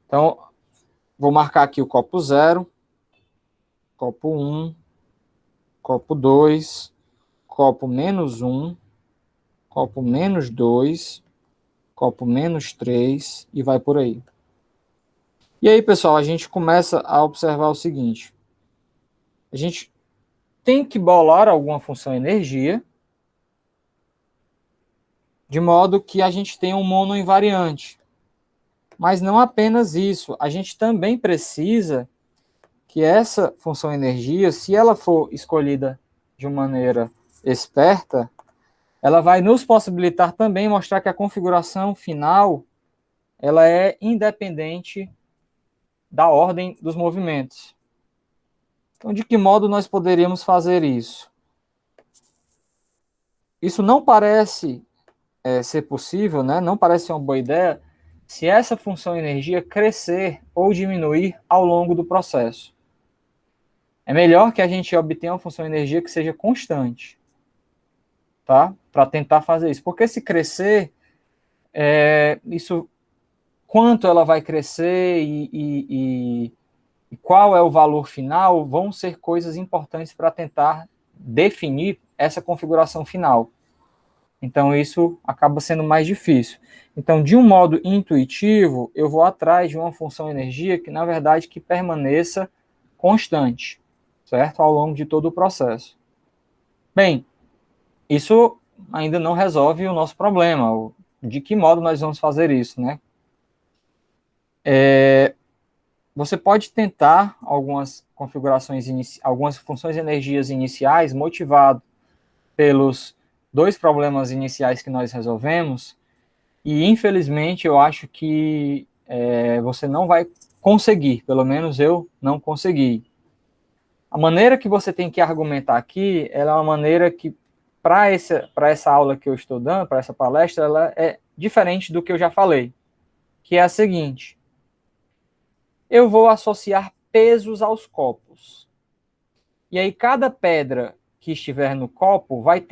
Então, vou marcar aqui o copo 0, copo 1, copo 2, copo -1, copo -2, copo -3 e vai por aí. E aí, pessoal, a gente começa a observar o seguinte. A gente tem que bolar alguma função energia de modo que a gente tenha um monoinvariante. Mas não apenas isso, a gente também precisa que essa função energia, se ela for escolhida de uma maneira esperta, ela vai nos possibilitar também mostrar que a configuração final ela é independente da ordem dos movimentos. Então, de que modo nós poderíamos fazer isso? Isso não parece ser possível, né? Não parece ser uma boa ideia se essa função energia crescer ou diminuir ao longo do processo. É melhor que a gente obtenha uma função energia que seja constante, tá? Para tentar fazer isso. Porque se crescer, quanto ela vai crescer e qual é o valor final vão ser coisas importantes para tentar definir essa configuração final. Então, isso acaba sendo mais difícil. Então, de um modo intuitivo, eu vou atrás de uma função energia que, na verdade, que permaneça constante, certo? Ao longo de todo o processo. Bem, isso ainda não resolve o nosso problema. De que modo nós vamos fazer isso, né? Você pode tentar algumas configurações, algumas funções de energias iniciais motivado pelos dois problemas iniciais que nós resolvemos, e infelizmente eu acho que você não vai conseguir, pelo menos eu não consegui. A maneira que você tem que argumentar aqui, ela é uma maneira que, para essa aula que eu estou dando, para essa palestra, ela é diferente do que eu já falei, que é a seguinte: eu vou associar pesos aos copos. E aí cada pedra que estiver no copo vai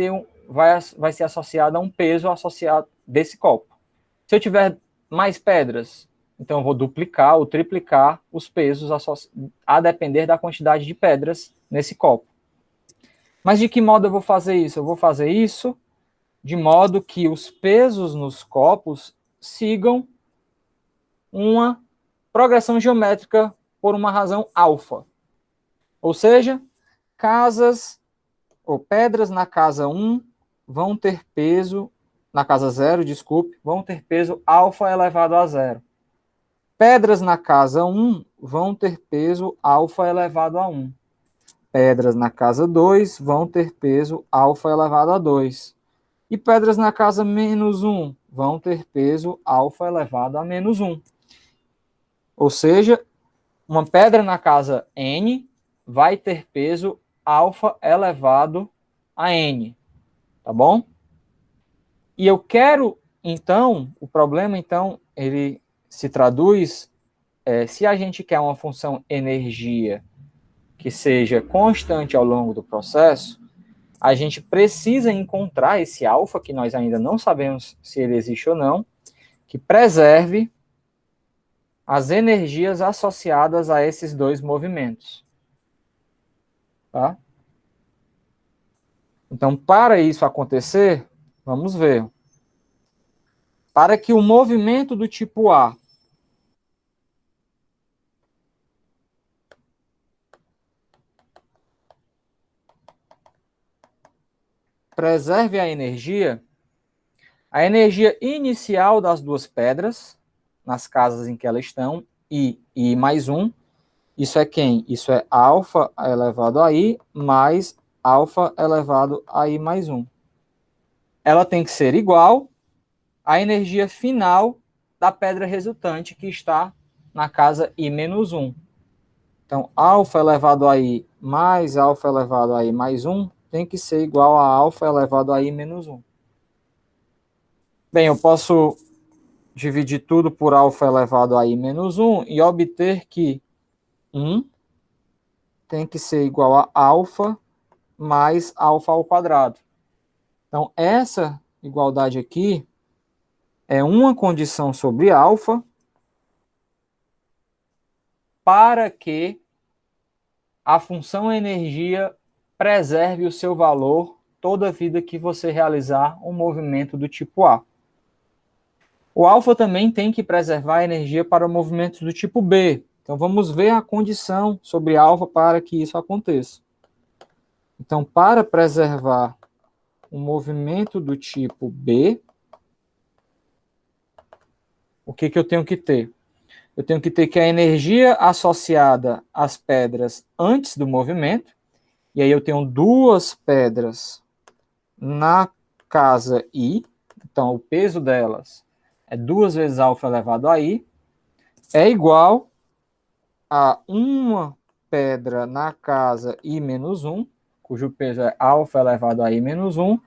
ser associada a um peso associado desse copo. Se eu tiver mais pedras, então eu vou duplicar ou triplicar os pesos a depender da quantidade de pedras nesse copo. Mas de que modo eu vou fazer isso? Eu vou fazer isso de modo que os pesos nos copos sigam uma progressão geométrica por uma razão alfa. Ou seja, casas ou pedras na casa 1 vão ter peso, na casa 0, desculpe, vão ter peso alfa elevado a 0. Pedras na casa 1 vão ter peso alfa elevado a 1. Pedras na casa 2 vão ter peso alfa elevado a 2. E pedras na casa -1 vão ter peso alfa elevado a -1. Ou seja, uma pedra na casa n vai ter peso alfa elevado a n, tá bom? E eu quero, então, o problema, então, ele se traduz, se a gente quer uma função energia que seja constante ao longo do processo, a gente precisa encontrar esse alfa, que nós ainda não sabemos se ele existe ou não, que preserve as energias associadas a esses dois movimentos. Tá? Então, para isso acontecer, vamos ver. Para que o movimento do tipo A preserve a energia inicial das duas pedras, nas casas em que elas estão, I mais 1, isso é quem? Isso é alfa elevado a I mais alfa elevado a I mais 1. Ela tem que ser igual à energia final da pedra resultante, que está na casa I menos 1. Então, alfa elevado a I mais alfa elevado a I mais 1 tem que ser igual a alfa elevado a I menos 1. Bem, eu posso dividir tudo por alfa elevado a I menos 1 e obter que 1 tem que ser igual a alfa mais alfa ao quadrado. Então, essa igualdade aqui é uma condição sobre alfa para que a função energia preserve o seu valor toda vida que você realizar um movimento do tipo A. O alfa também tem que preservar a energia para movimentos do tipo B. Então, vamos ver a condição sobre alfa para que isso aconteça. Então, para preservar um movimento do tipo B, o que eu tenho que ter? Eu tenho que ter que a energia associada às pedras antes do movimento, e aí eu tenho duas pedras na casa I, então o peso delas é 2 vezes alfa elevado a I, é igual a uma pedra na casa I menos 1, cujo peso é alfa elevado a I menos 1,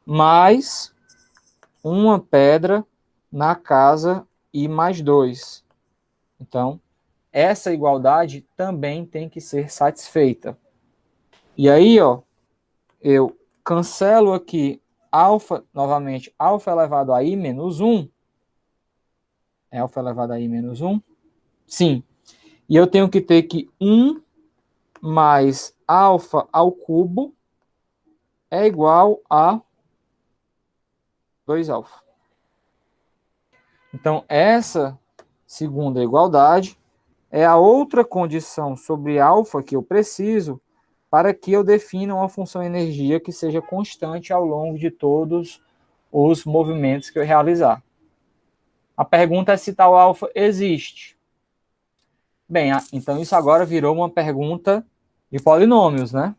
mais uma pedra na casa I mais 2. Então, essa igualdade também tem que ser satisfeita. E aí, ó, eu cancelo aqui alfa, novamente, alfa elevado a I menos 1. É alfa elevado a I menos 1? Sim. E eu tenho que ter que 1 mais alfa ao cubo é igual a 2 alfa. Então, essa segunda igualdade é a outra condição sobre alfa que eu preciso para que eu defina uma função energia que seja constante ao longo de todos os movimentos que eu realizar. A pergunta é se tal alfa existe. Bem, então isso agora virou uma pergunta de polinômios, né?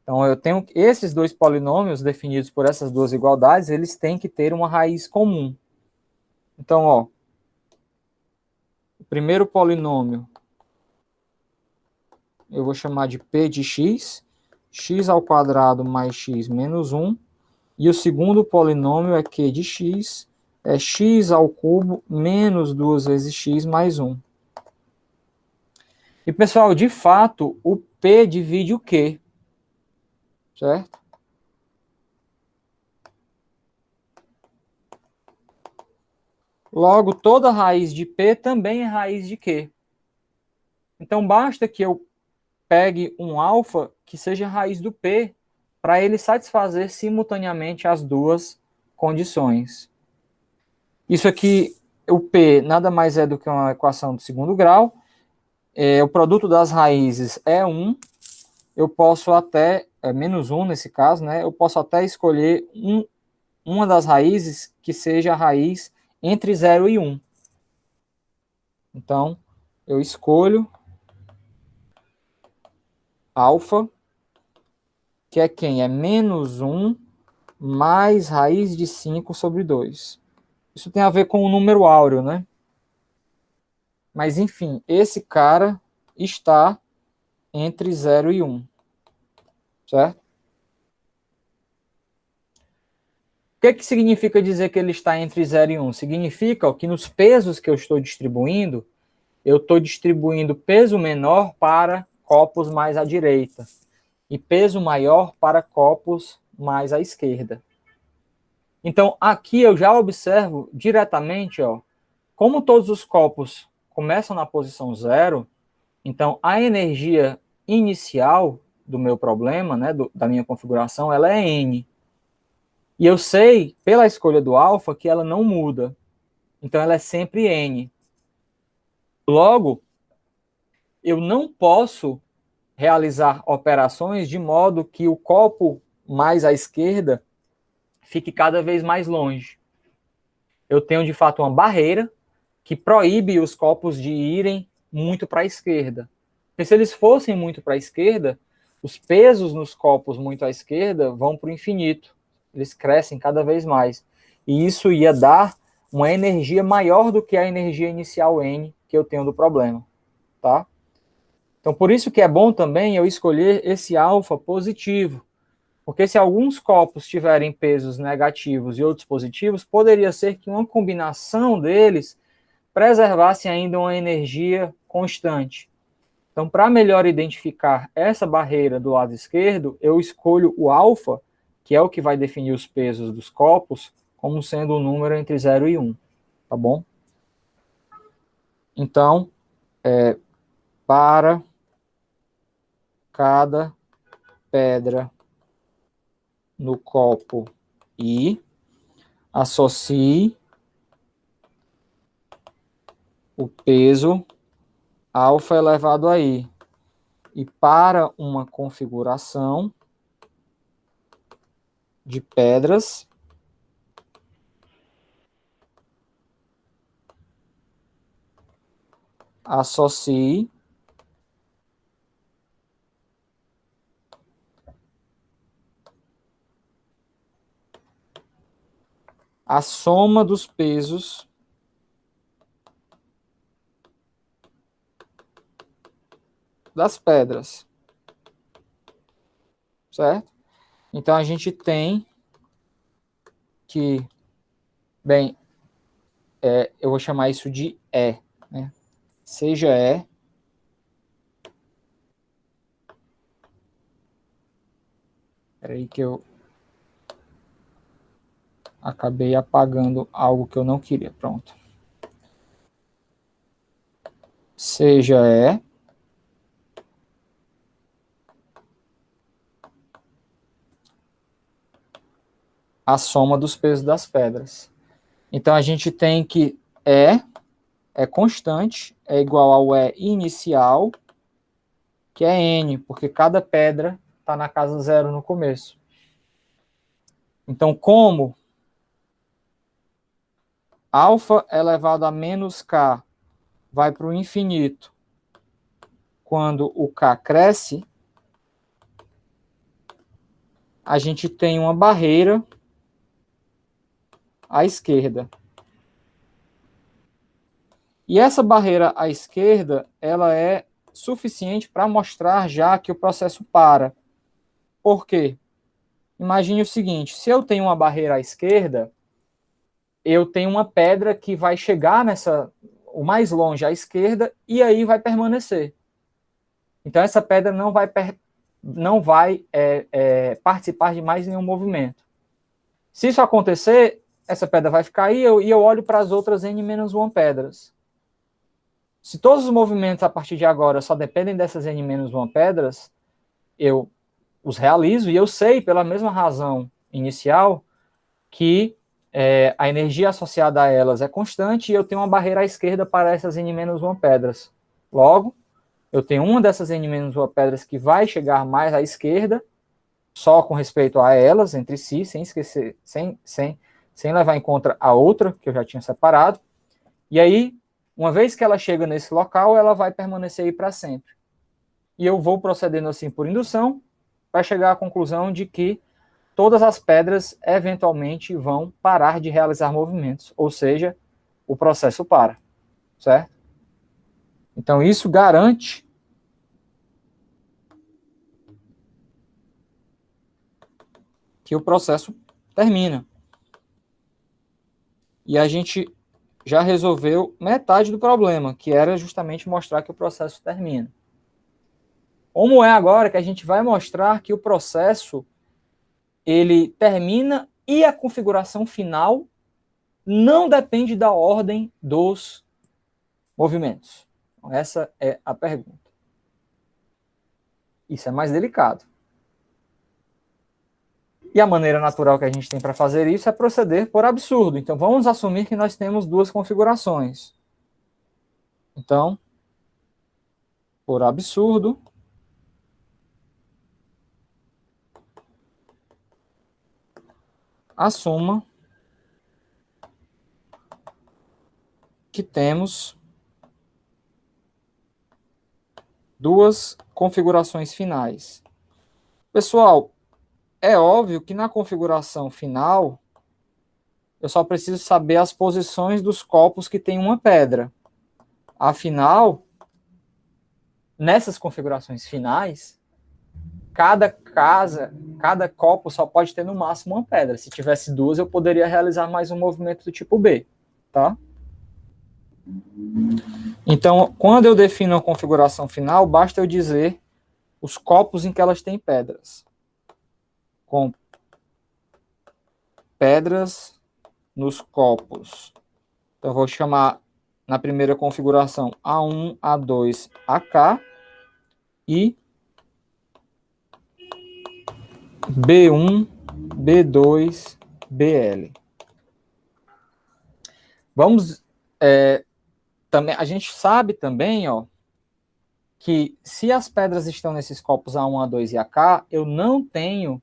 Então eu tenho esses dois polinômios definidos por essas duas igualdades, eles têm que ter uma raiz comum. Então, ó, o primeiro polinômio eu vou chamar de P de x, x ao quadrado mais x menos 1, e o segundo polinômio é Q de x, é x ao cubo menos 2 vezes x mais 1. E, pessoal, de fato, o P divide o Q, certo? Logo, toda raiz de P também é raiz de Q. Então, basta que eu pegue um alfa que seja raiz do P para ele satisfazer simultaneamente as duas condições. Isso aqui, o P, nada mais é do que uma equação do segundo grau. O produto das raízes é 1. Eu posso até, menos 1 nesse caso, né? Eu posso até escolher uma das raízes que seja a raiz entre 0 e 1. Então, eu escolho alfa, que é quem? É menos 1 mais raiz de 5 sobre 2. Isso tem a ver com o número áureo, né? Mas, enfim, esse cara está entre 0 e 1. Certo? O que significa dizer que ele está entre 0 e 1? Significa que nos pesos que eu estou distribuindo, eu estou distribuindo peso menor para copos mais à direita e peso maior para copos mais à esquerda. Então, aqui eu já observo diretamente, ó, como todos os copos começam na posição 0, então a energia inicial do meu problema, né, da minha configuração, ela é N. E eu sei, pela escolha do alfa, que ela não muda. Então, ela é sempre N. Logo, eu não posso realizar operações de modo que o copo mais à esquerda fique cada vez mais longe. Eu tenho, de fato, uma barreira que proíbe os copos de irem muito para a esquerda. Porque se eles fossem muito para a esquerda, os pesos nos copos muito à esquerda vão para o infinito. Eles crescem cada vez mais. E isso ia dar uma energia maior do que a energia inicial N que eu tenho do problema. Tá? Então, por isso que é bom também eu escolher esse alfa positivo. Porque se alguns copos tiverem pesos negativos e outros positivos, poderia ser que uma combinação deles preservasse ainda uma energia constante. Então, para melhor identificar essa barreira do lado esquerdo, eu escolho o alfa, que é o que vai definir os pesos dos copos, como sendo um número entre 0 e 1, tá bom? Então, para cada pedra no copo I, associe o peso alfa elevado a I. E para uma configuração de pedras, associe a soma dos pesos das pedras, certo? Então, a gente tem que, bem, eu vou chamar isso de E, né? Seja E, peraí que eu acabei apagando algo que eu não queria, pronto. Seja E a soma dos pesos das pedras. Então, a gente tem que E é constante, é igual ao E inicial, que é N, porque cada pedra está na casa zero no começo. Então, como alfa elevado a menos K vai para o infinito quando o K cresce, a gente tem uma barreira à esquerda. E essa barreira à esquerda, ela é suficiente para mostrar já que o processo para. Por quê? Imagine o seguinte, se eu tenho uma barreira à esquerda, eu tenho uma pedra que vai chegar o mais longe à esquerda e aí vai permanecer. Então essa pedra não vai participar de mais nenhum movimento. Se isso acontecer, essa pedra vai ficar aí e eu olho para as outras n-1 pedras. Se todos os movimentos a partir de agora só dependem dessas n-1 pedras, eu os realizo e eu sei, pela mesma razão inicial, que a energia associada a elas é constante e eu tenho uma barreira à esquerda para essas n-1 pedras. Logo, eu tenho uma dessas n-1 pedras que vai chegar mais à esquerda, só com respeito a elas, entre si, sem esquecer, sem levar em conta a outra, que eu já tinha separado. E aí, uma vez que ela chega nesse local, ela vai permanecer aí para sempre. E eu vou procedendo assim por indução, para chegar à conclusão de que todas as pedras eventualmente vão parar de realizar movimentos, ou seja, o processo para, certo? Então isso garante que o processo termina. E a gente já resolveu metade do problema, que era justamente mostrar que o processo termina. Como é agora que a gente vai mostrar que o processo ele termina e a configuração final não depende da ordem dos movimentos? Então, essa é a pergunta. Isso é mais delicado. E a maneira natural que a gente tem para fazer isso é proceder por absurdo. Então, vamos assumir que nós temos duas configurações. Então, por absurdo, assuma que temos duas configurações finais. Pessoal, é óbvio que na configuração final, eu só preciso saber as posições dos copos que tem uma pedra. Afinal, nessas configurações finais, cada copo só pode ter no máximo uma pedra. Se tivesse duas, eu poderia realizar mais um movimento do tipo B, tá? Então, quando eu defino a configuração final, basta eu dizer os copos em que elas têm pedras. Com pedras nos copos. Então, eu vou chamar na primeira configuração A1, A2, AK e B1, B2, BL. Vamos... também, a gente sabe também, ó, que se as pedras estão nesses copos A1, A2 e AK, eu não tenho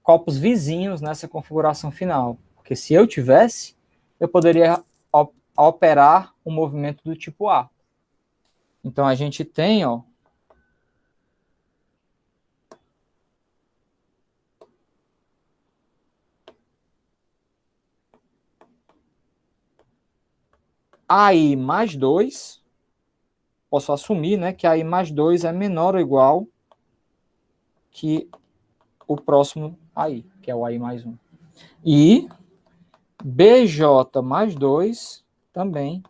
copos vizinhos nessa configuração final. Porque se eu tivesse, eu poderia operar um movimento do tipo A. Então a gente tem, ó, AI mais 2, posso assumir, né, que AI mais 2 é menor ou igual que o próximo AI, que é o AI mais 1. E BJ mais 2 também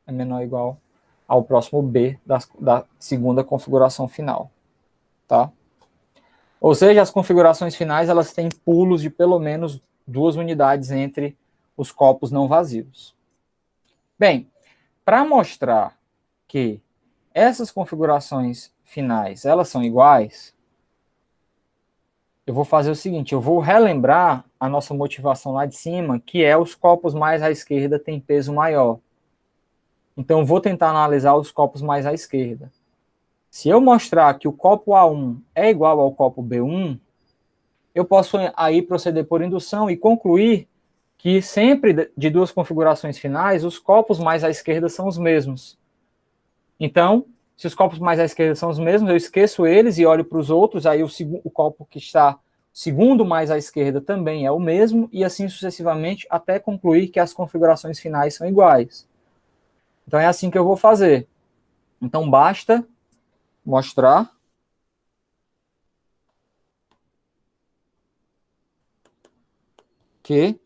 é menor ou igual ao próximo B da segunda configuração final, tá? Ou seja, as configurações finais elas têm pulos de pelo menos 2 unidades entre os copos não vazios. Bem, para mostrar que essas configurações finais elas são iguais, eu vou fazer o seguinte, eu vou relembrar a nossa motivação lá de cima, que é os copos mais à esquerda têm peso maior. Então, eu vou tentar analisar os copos mais à esquerda. Se eu mostrar que o copo A1 é igual ao copo B1, eu posso aí proceder por indução e concluir que sempre de duas configurações finais, os copos mais à esquerda são os mesmos. Então, se os copos mais à esquerda são os mesmos, eu esqueço eles e olho para os outros, aí o copo que está segundo mais à esquerda também é o mesmo, e assim sucessivamente, até concluir que as configurações finais são iguais. Então é assim que eu vou fazer. Então basta mostrar que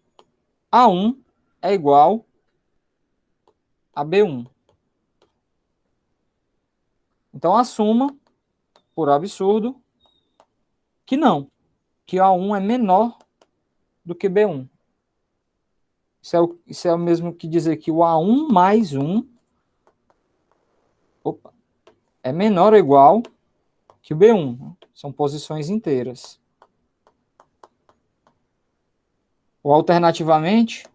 A1 é igual a B1. Então assuma, por absurdo, que não, que A1 é menor do que B1. Isso é o mesmo que dizer que o A1 mais 1 é menor ou igual que o B1. São posições inteiras. Ou alternativamente,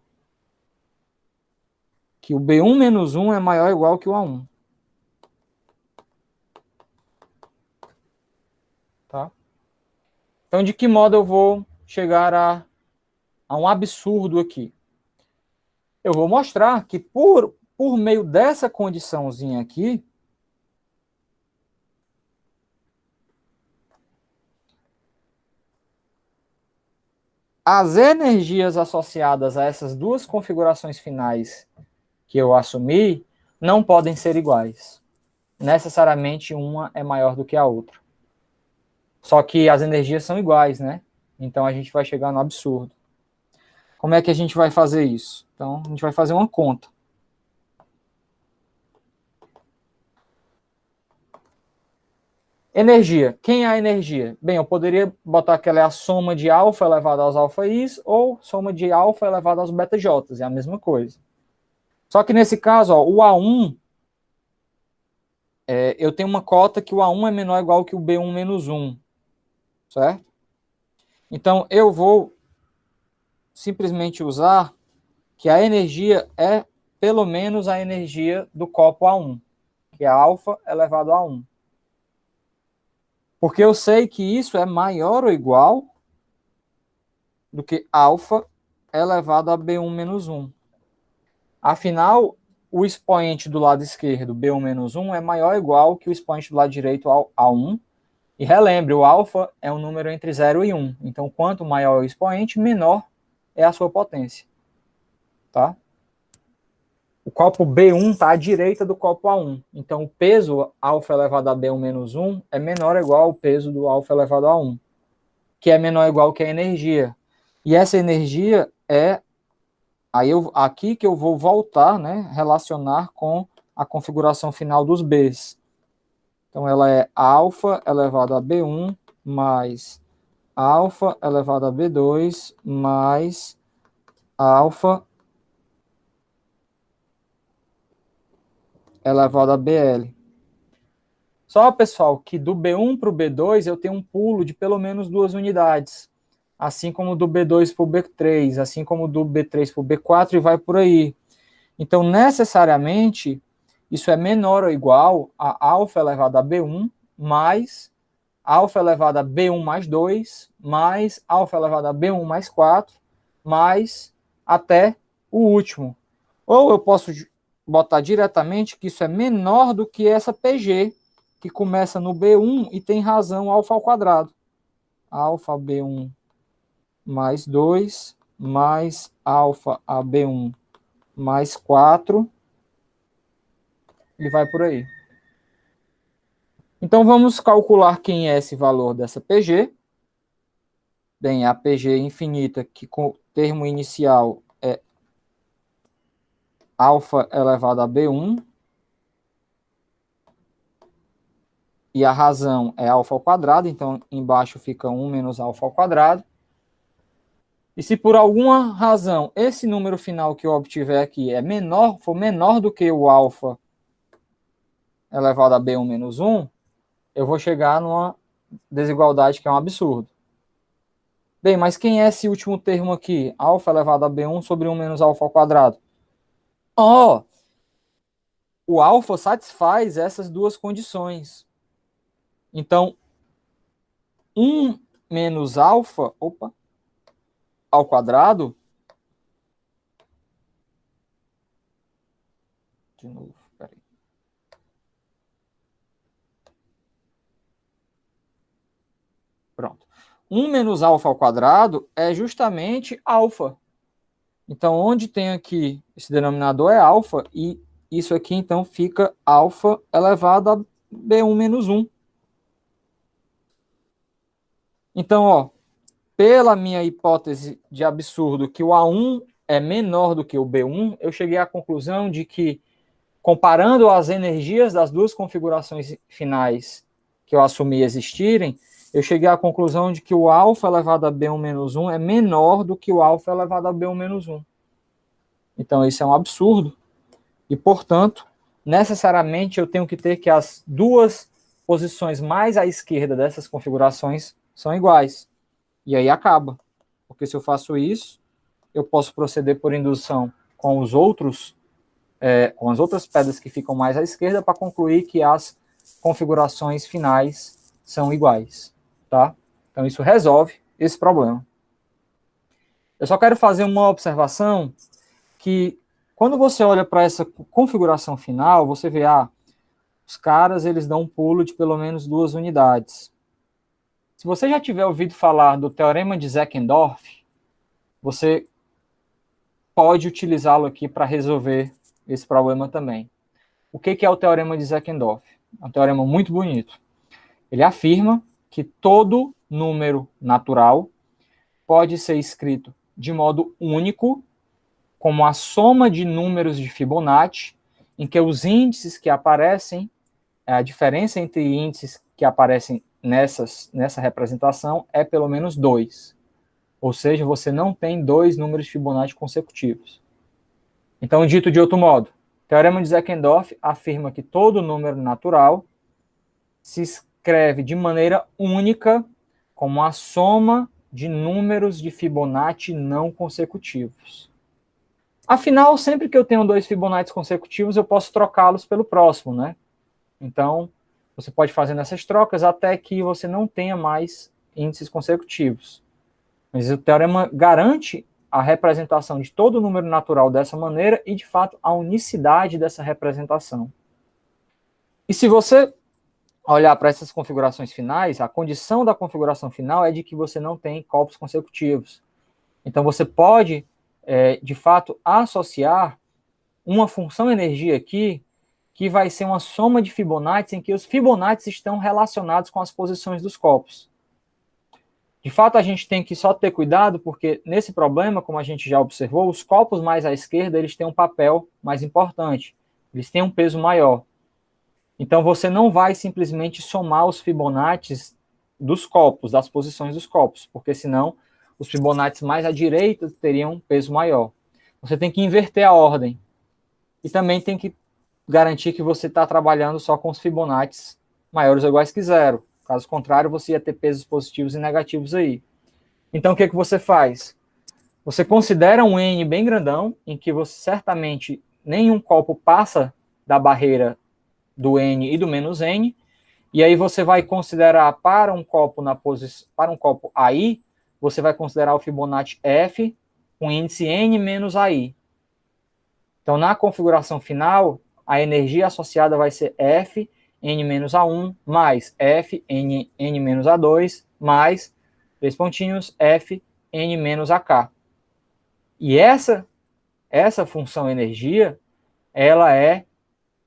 que o B1 menos 1 é maior ou igual que o A1. Tá? Então, de que modo eu vou chegar a um absurdo aqui? Eu vou mostrar que por meio dessa condiçãozinha aqui, as energias associadas a essas duas configurações finais que eu assumi não podem ser iguais. Necessariamente uma é maior do que a outra. Só que as energias são iguais, né? Então a gente vai chegar no absurdo. Como é que a gente vai fazer isso? Então a gente vai fazer uma conta. Energia. Quem é a energia? Bem, eu poderia botar que ela é a soma de alfa elevado aos alfa-i's ou soma de alfa elevado aos beta-j's. É a mesma coisa. Só que nesse caso, ó, o A1, eu tenho uma cota que o A1 é menor ou igual que o B1 menos 1. Certo? Então, eu vou simplesmente usar que a energia é pelo menos a energia do copo A1, que é alfa elevado a 1. Porque eu sei que isso é maior ou igual do que alfa elevado a B1 menos 1. Afinal, o expoente do lado esquerdo, B1 menos 1, é maior ou igual que o expoente do lado direito ao A1, E relembre, o alfa é um número entre 0 e 1. Então, quanto maior é o expoente, menor é a sua potência. Tá? O copo B1 está à direita do copo A1. Então, o peso alfa elevado a B1 menos 1 é menor ou igual ao peso do alfa elevado a 1, que é menor ou igual que a energia. E essa energia é aqui que eu vou voltar, né, relacionar com a configuração final dos Bs. Então, ela é alfa elevado a B1 mais alfa elevado a B2 mais alfa elevado a BL. Só, pessoal, que do B1 para o B2 eu tenho um pulo de pelo menos 2 unidades. Assim como do B2 para o B3, assim como do B3 para o B4 e vai por aí. Então, necessariamente, isso é menor ou igual a alfa elevado a B1 mais alfa elevado a B1 mais 2 mais alfa elevado a B1 mais 4 mais até o último. Ou eu posso botar diretamente que isso é menor do que essa PG, que começa no B1 e tem razão alfa ao quadrado. Alfa B1 mais 2 mais alfa a B1 mais 4. Ele vai por aí. Então, vamos calcular quem é esse valor dessa PG. Bem, a PG infinita, que com o termo inicial é alfa elevado a B1. E a razão é alfa ao quadrado, então embaixo fica 1 menos alfa ao quadrado. E se por alguma razão esse número final que eu obtiver aqui for menor do que o alfa elevado a B1 menos 1, eu vou chegar numa desigualdade que é um absurdo. Bem, mas quem é esse último termo aqui? Alfa elevado a B1 sobre 1 menos alfa ao quadrado. Oh, o alfa satisfaz essas duas condições. Então, 1 menos alfa, ao quadrado, de novo, peraí. Pronto. 1 menos alfa ao quadrado é justamente alfa. Então, onde tem aqui esse denominador é alfa, e isso aqui, então, fica alfa elevado a B1 menos 1. Então, ó, pela minha hipótese de absurdo que o A1 é menor do que o B1, eu cheguei à conclusão de que, comparando as energias das duas configurações finais que eu assumi existirem, eu cheguei à conclusão de que o alfa elevado a B1 menos 1 é menor do que o alfa elevado a B1 menos 1. Então, isso é um absurdo. E, portanto, necessariamente eu tenho que ter que as duas posições mais à esquerda dessas configurações são iguais. E aí acaba. Porque se eu faço isso, eu posso proceder por indução com as outras pedras que ficam mais à esquerda para concluir que as configurações finais são iguais. Tá? Então, isso resolve esse problema. Eu só quero fazer uma observação que, quando você olha para essa configuração final, você vê, os caras eles dão um pulo de pelo menos 2 unidades. Se você já tiver ouvido falar do teorema de Zeckendorf, você pode utilizá-lo aqui para resolver esse problema também. O que é o teorema de Zeckendorf? É um teorema muito bonito. Ele afirma que todo número natural pode ser escrito de modo único, como a soma de números de Fibonacci, em que os índices que aparecem, a diferença entre índices que aparecem nessa representação é pelo menos 2. Ou seja, você não tem 2 números de Fibonacci consecutivos. Então, dito de outro modo, o teorema de Zeckendorf afirma que todo número natural se escreve de maneira única como a soma de números de Fibonacci não consecutivos. Afinal, sempre que eu tenho 2 Fibonacci consecutivos, eu posso trocá-los pelo próximo, né? Então, você pode fazer essas trocas até que você não tenha mais índices consecutivos. Mas o teorema garante a representação de todo número natural dessa maneira e, de fato, a unicidade dessa representação. E se você olhar para essas configurações finais, a condição da configuração final é de que você não tem corpos consecutivos. Então, você pode, de fato, associar uma função energia aqui, que vai ser uma soma de Fibonacci, em que os Fibonacci estão relacionados com as posições dos corpos. De fato, a gente tem que só ter cuidado, porque nesse problema, como a gente já observou, os corpos mais à esquerda, eles têm um papel mais importante, eles têm um peso maior. Então, você não vai simplesmente somar os Fibonacci dos corpos, das posições dos corpos, porque senão os Fibonacci mais à direita teriam um peso maior. Você tem que inverter a ordem. E também tem que garantir que você está trabalhando só com os Fibonacci maiores ou iguais que zero. Caso contrário, você ia ter pesos positivos e negativos aí. Então, o que você faz? Você considera um N bem grandão, em que você certamente nenhum copo passa da barreira do N e do menos N, e aí você vai considerar para um copo para um copo AI, você vai considerar o Fibonacci F com índice N menos AI. Então, na configuração final, a energia associada vai ser F, N menos A1, mais F, N menos A2, mais, 3 pontinhos, F, N menos AK. E essa função energia, ela é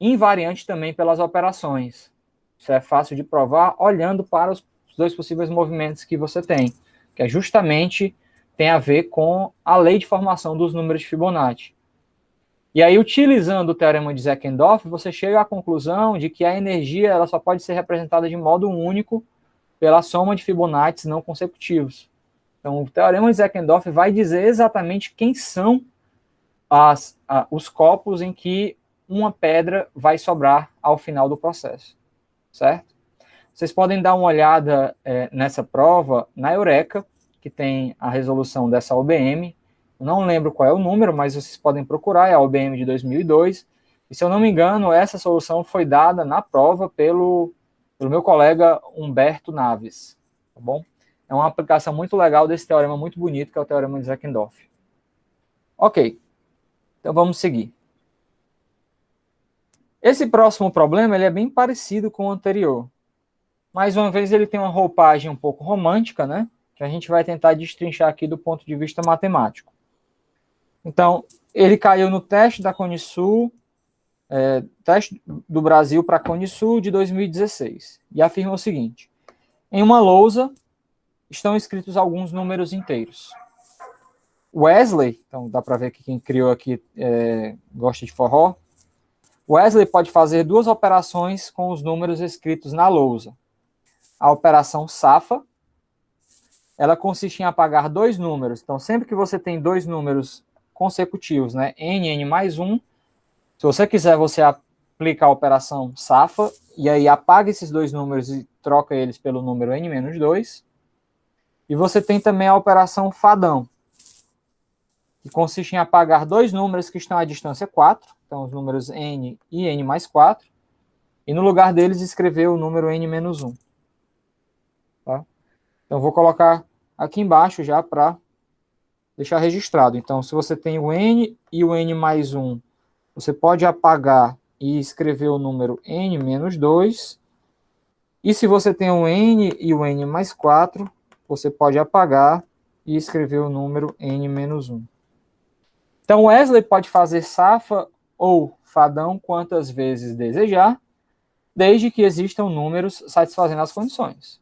invariante também pelas operações. Isso é fácil de provar olhando para os dois possíveis movimentos que você tem, que é justamente tem a ver com a lei de formação dos números de Fibonacci. E aí, utilizando o teorema de Zeckendorf, você chega à conclusão de que a energia ela só pode ser representada de modo único pela soma de Fibonacci não consecutivos. Então, o teorema de Zeckendorf vai dizer exatamente quem são os copos em que uma pedra vai sobrar ao final do processo, certo? Vocês podem dar uma olhada nessa prova na Eureka, que tem a resolução dessa OBM. Não lembro qual é o número, mas vocês podem procurar, é a OBM de 2002. E se eu não me engano, essa solução foi dada na prova pelo meu colega Humberto Naves, tá bom? É uma aplicação muito legal desse teorema muito bonito, que é o teorema de Zeckendorf. Ok, então vamos seguir. Esse próximo problema ele é bem parecido com o anterior. Mais uma vez, ele tem uma roupagem um pouco romântica, né? Que a gente vai tentar destrinchar aqui do ponto de vista matemático. Então, ele caiu no teste da Conisul, teste do Brasil para a Conisul de 2016, e afirma o seguinte: em uma lousa estão escritos alguns números inteiros. Wesley, então dá para ver que quem criou aqui gosta de forró. Wesley pode fazer duas operações com os números escritos na lousa. A operação SAFA, ela consiste em apagar dois números. Então, sempre que você tem dois números consecutivos, né, n mais 1, se você quiser, você aplica a operação SAFA, e aí apaga esses dois números e troca eles pelo número n menos 2. E você tem também a operação FADão, que consiste em apagar dois números que estão à distância 4, então os números n e n mais 4, e no lugar deles escrever o número n menos 1. Tá? Então, vou colocar aqui embaixo já para deixar registrado. Então, se você tem o n e o n mais 1, você pode apagar e escrever o número n menos 2. E se você tem o n e o n mais 4, você pode apagar e escrever o número n menos 1. Então, Wesley pode fazer SAFA ou FADão quantas vezes desejar, desde que existam números satisfazendo as condições.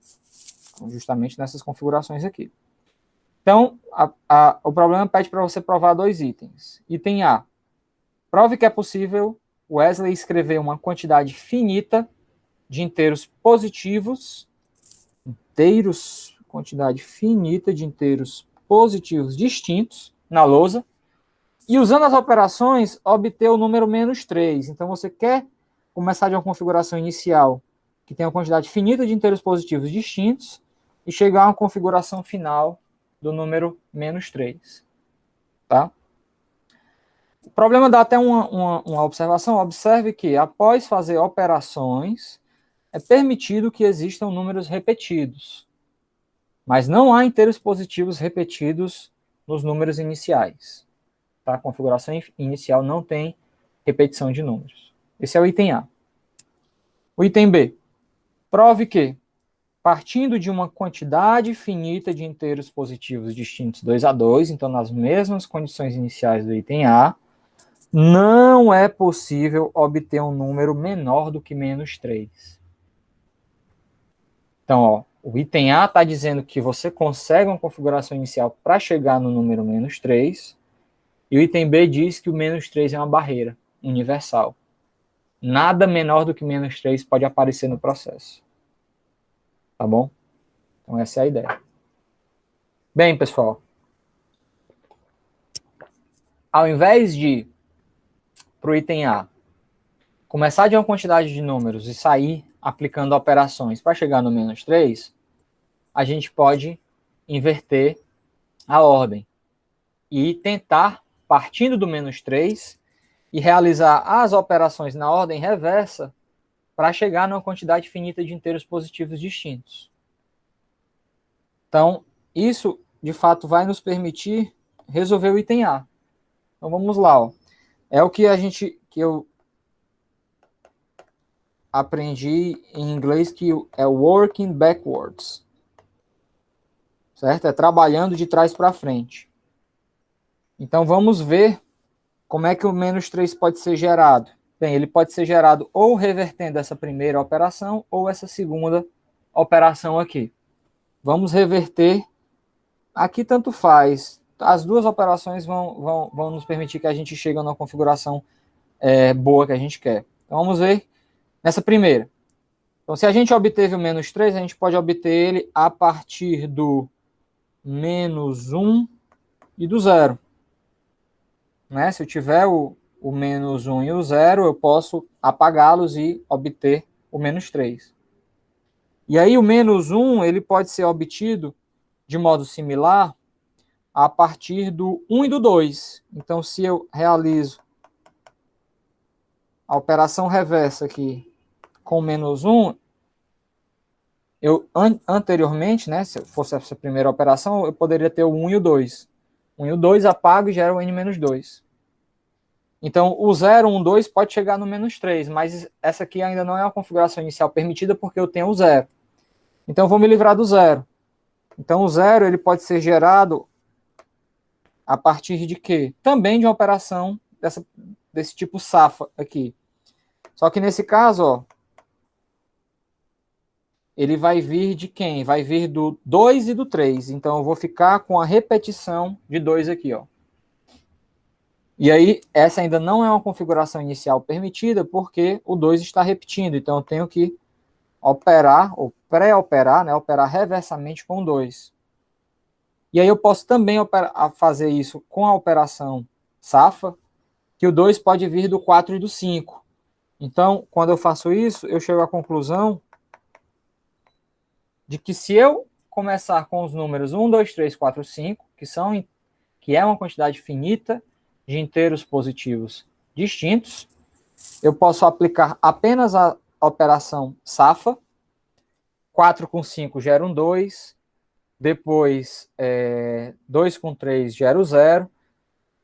Justamente nessas configurações aqui. Então, o problema pede para você provar dois itens. Item A. Prove que é possível Wesley escrever uma quantidade finita de inteiros positivos, quantidade finita de inteiros positivos distintos na lousa, e usando as operações, obter o número menos 3. Então, você quer começar de uma configuração inicial que tem uma quantidade finita de inteiros positivos distintos e chegar a uma configuração final do número menos 3. Tá? O problema dá até uma observação. Observe que, após fazer operações, é permitido que existam números repetidos. Mas não há inteiros positivos repetidos nos números iniciais. Tá? A configuração inicial não tem repetição de números. Esse é o item A. O item B. Prove que, partindo de uma quantidade finita de inteiros positivos distintos 2 a 2, então nas mesmas condições iniciais do item A, não é possível obter um número menor do que menos 3. Então, ó, o item A está dizendo que você consegue uma configuração inicial para chegar no número menos 3, e o item B diz que o menos 3 é uma barreira universal. Nada menor do que menos 3 pode aparecer no processo. Tá bom? Então, essa é a ideia. Bem, pessoal, ao invés de, para o item A, começar de uma quantidade de números e sair aplicando operações para chegar no menos 3, a gente pode inverter a ordem e tentar, partindo do menos 3, e realizar as operações na ordem reversa para chegar numa quantidade finita de inteiros positivos distintos. Então, isso, de fato, vai nos permitir resolver o item A. Então, vamos lá. Ó. É o que eu aprendi em inglês, que é working backwards. Certo? É trabalhando de trás para frente. Então, vamos ver como é que o menos 3 pode ser gerado. Bem, ele pode ser gerado ou revertendo essa primeira operação ou essa segunda operação aqui. Vamos reverter. Aqui tanto faz. As duas operações vão nos permitir que a gente chegue numa configuração boa que a gente quer. Então, vamos ver nessa primeira. Então, se a gente obteve o menos 3, a gente pode obter ele a partir do menos 1 e do 0. Né? Se eu tiver o menos 1 e o 0, eu posso apagá-los e obter o menos 3. E aí o menos 1 ele pode ser obtido de modo similar a partir do 1 e do 2. Então, se eu realizo a operação reversa aqui com menos 1, anteriormente, né, se fosse essa primeira operação, eu poderia ter o 1 e o 2. 1 e o 2 apago e gera o n-2. Então, o 0, 1, 2 pode chegar no menos 3, mas essa aqui ainda não é uma configuração inicial permitida porque eu tenho o 0. Então, eu vou me livrar do 0. Então, o 0 ele pode ser gerado a partir de quê? Também de uma operação desse tipo SAFA aqui. Só que nesse caso, ó, ele vai vir de quem? Vai vir do 2 e do 3. Então, eu vou ficar com a repetição de 2 aqui, ó. E aí, essa ainda não é uma configuração inicial permitida, porque o 2 está repetindo. Então, eu tenho que operar, ou pré-operar, né, operar reversamente com o 2. E aí, eu posso também fazer isso com a operação SAFA, que o 2 pode vir do 4 e do 5. Então, quando eu faço isso, eu chego à conclusão de que se eu começar com os números 1, 2, 3, 4, 5, que é uma quantidade finita de inteiros positivos distintos, eu posso aplicar apenas a operação SAFA. 4 com 5 gera um 2, depois 2 com 3 gera o 0,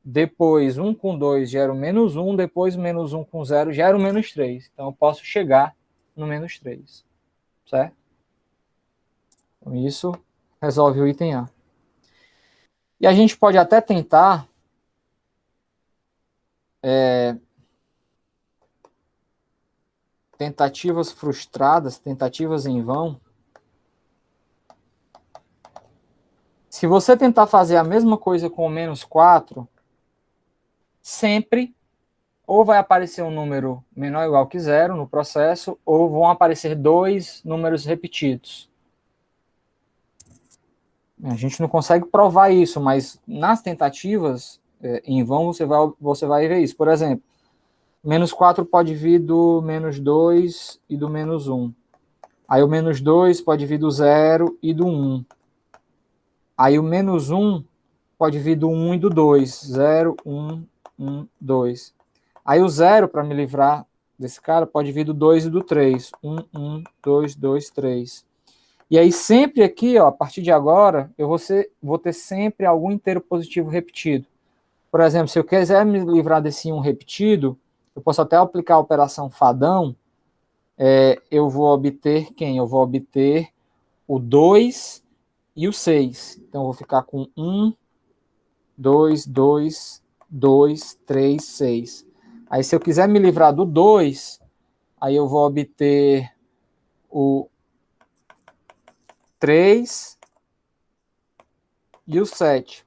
depois 1 com 2 gera o menos 1, depois menos 1 com 0 gera o menos 3. Então eu posso chegar no menos 3, certo? Então isso resolve o item A. E a gente pode até tentar tentativas frustradas, tentativas em vão. Se você tentar fazer a mesma coisa com o menos 4, sempre ou vai aparecer um número menor ou igual que 0 no processo, ou vão aparecer 2 números repetidos. A gente não consegue provar isso, mas nas tentativas em vão você vai ver isso. Por exemplo, menos 4 pode vir do menos 2 e do menos 1. Aí o menos 2 pode vir do 0 e do 1. Aí o menos 1 pode vir do 1 e do 2. 0, 1, 1, 2. Aí o 0, para me livrar desse cara, pode vir do 2 e do 3. 1, 1, 2, 2, 3. E aí sempre aqui, ó, a partir de agora, eu vou ter sempre algum inteiro positivo repetido. Por exemplo, se eu quiser me livrar desse 1 repetido, eu posso até aplicar a operação fadão, eu vou obter quem? Eu vou obter o 2 e o 6. Então, eu vou ficar com 1, 2, 2, 2, 3, 6. Aí, se eu quiser me livrar do 2, aí eu vou obter o 3 e o 7.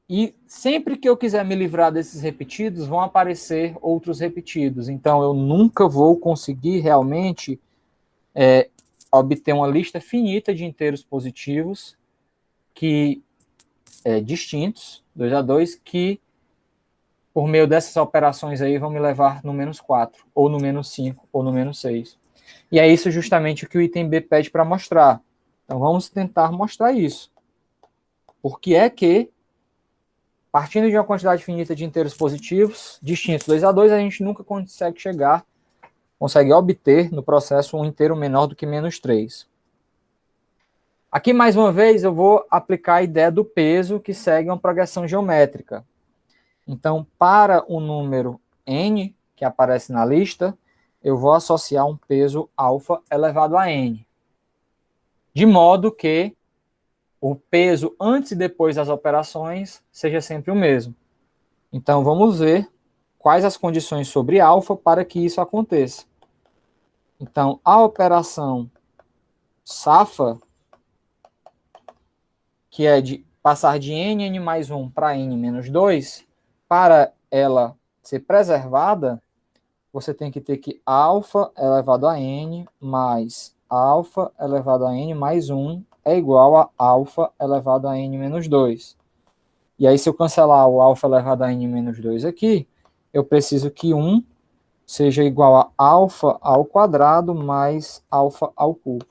E sempre que eu quiser me livrar desses repetidos, vão aparecer outros repetidos. Então, eu nunca vou conseguir realmente obter uma lista finita de inteiros positivos que distintos, 2 a 2, que por meio dessas operações aí vão me levar no menos 4, ou no menos 5, ou no menos 6. E é isso justamente o que o item B pede para mostrar. Então vamos tentar mostrar isso. Por que é que, partindo de uma quantidade finita de inteiros positivos, distintos 2 a 2, a gente nunca consegue obter no processo um inteiro menor do que menos 3. Aqui, mais uma vez, eu vou aplicar a ideia do peso que segue uma progressão geométrica. Então, para o número n, que aparece na lista, eu vou associar um peso alfa elevado a n. De modo que o peso antes e depois das operações seja sempre o mesmo. Então, vamos ver quais as condições sobre alfa para que isso aconteça. Então, a operação SAFA, que é de passar de n mais 1 para n menos 2, para ela ser preservada, você tem que ter que alfa elevado a n mais alfa elevado a n mais 1 é igual a alfa elevado a n menos 2. E aí, se eu cancelar o alfa elevado a n menos 2 aqui, eu preciso que 1 seja igual a alfa ao quadrado mais alfa ao cubo.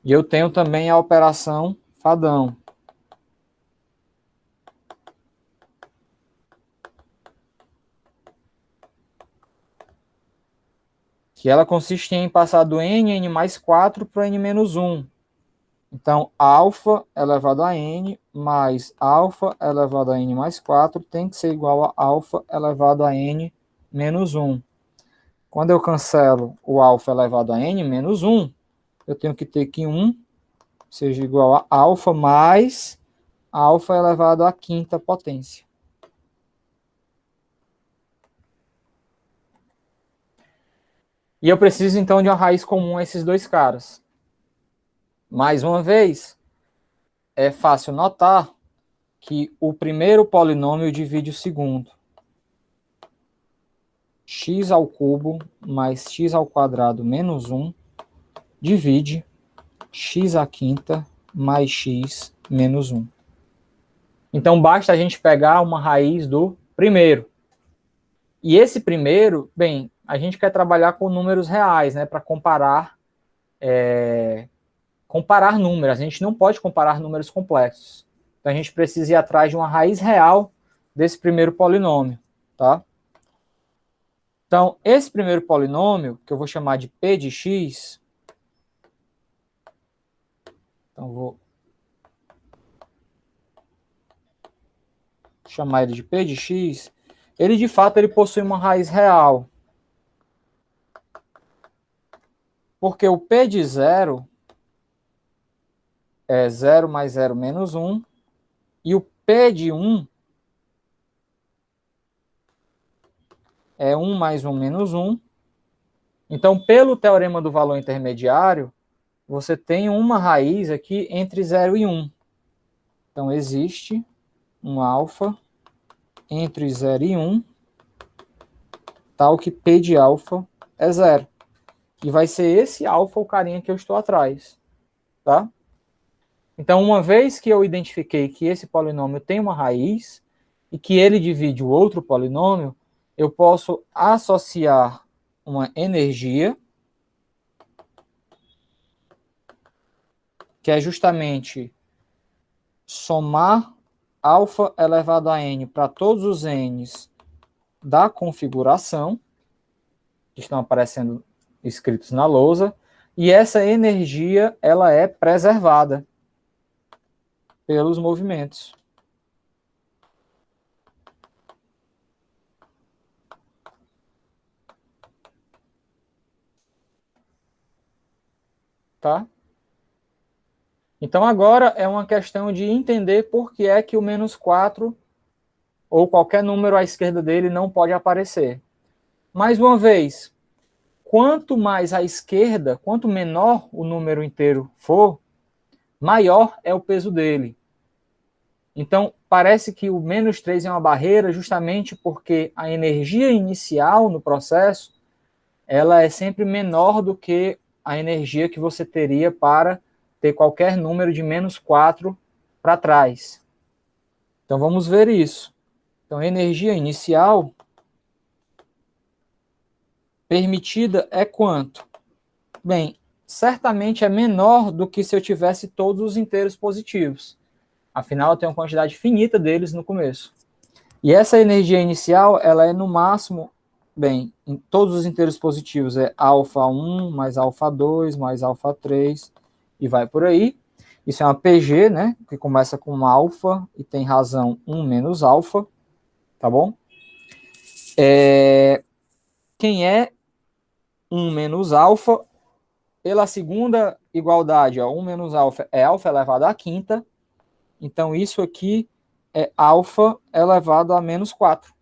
E eu tenho também a operação fadão, que ela consiste em passar do n mais 4 para o n menos 1. Então, alfa elevado a n mais alfa elevado a n mais 4 tem que ser igual a alfa elevado a n menos 1. Quando eu cancelo o alfa elevado a n menos 1, eu tenho que ter que 1 seja igual a alfa mais alfa elevado à quinta potência. E eu preciso, então, de uma raiz comum a esses dois caras. Mais uma vez, é fácil notar que o primeiro polinômio divide o segundo. X ao cubo mais x ao quadrado menos 1 divide x à quinta mais x menos 1. Então, basta a gente pegar uma raiz do primeiro. E esse primeiro, bem, a gente quer trabalhar com números reais, né, para comparar números. A gente não pode comparar números complexos. Então, a gente precisa ir atrás de uma raiz real desse primeiro polinômio, tá? Então, esse primeiro polinômio, que eu vou chamar de p de x, então vou chamar ele de p de x, ele de fato ele possui uma raiz real. Porque o p de 0 é 0 mais 0 menos 1, e o p de 1 é 1 mais 1 menos 1. Então, pelo teorema do valor intermediário, você tem uma raiz aqui entre 0 e 1. Então, existe um alfa entre 0 e 1, tal que P de alfa é 0. E vai ser esse alfa o carinha que eu estou atrás. Tá? Então, uma vez que eu identifiquei que esse polinômio tem uma raiz e que ele divide o outro polinômio, eu posso associar uma energia, que é justamente somar alfa elevado a n para todos os n's da configuração, que estão aparecendo escritos na lousa, e essa energia ela é preservada pelos movimentos. tá? Então, agora é uma questão de entender por que é que o menos 4 ou qualquer número à esquerda dele não pode aparecer. Mais uma vez, quanto mais à esquerda, quanto menor o número inteiro for, maior é o peso dele. Então, parece que o menos 3 é uma barreira justamente porque a energia inicial no processo, ela é sempre menor do que a energia que você teria para ter qualquer número de menos 4 para trás. Então, vamos ver isso. Então, a energia inicial permitida é quanto? Bem, certamente é menor do que se eu tivesse todos os inteiros positivos. Afinal, eu tenho uma quantidade finita deles no começo. E essa energia inicial, ela é no máximo, bem, em todos os inteiros positivos é alfa 1 mais alfa 2 mais alfa 3 e vai por aí. Isso é uma PG, né, que começa com alfa e tem razão 1 menos alfa, tá bom? Quem é 1 menos alfa, pela segunda igualdade, ó, 1 menos alfa é alfa elevado à quinta, então isso aqui é alfa elevado a menos 4.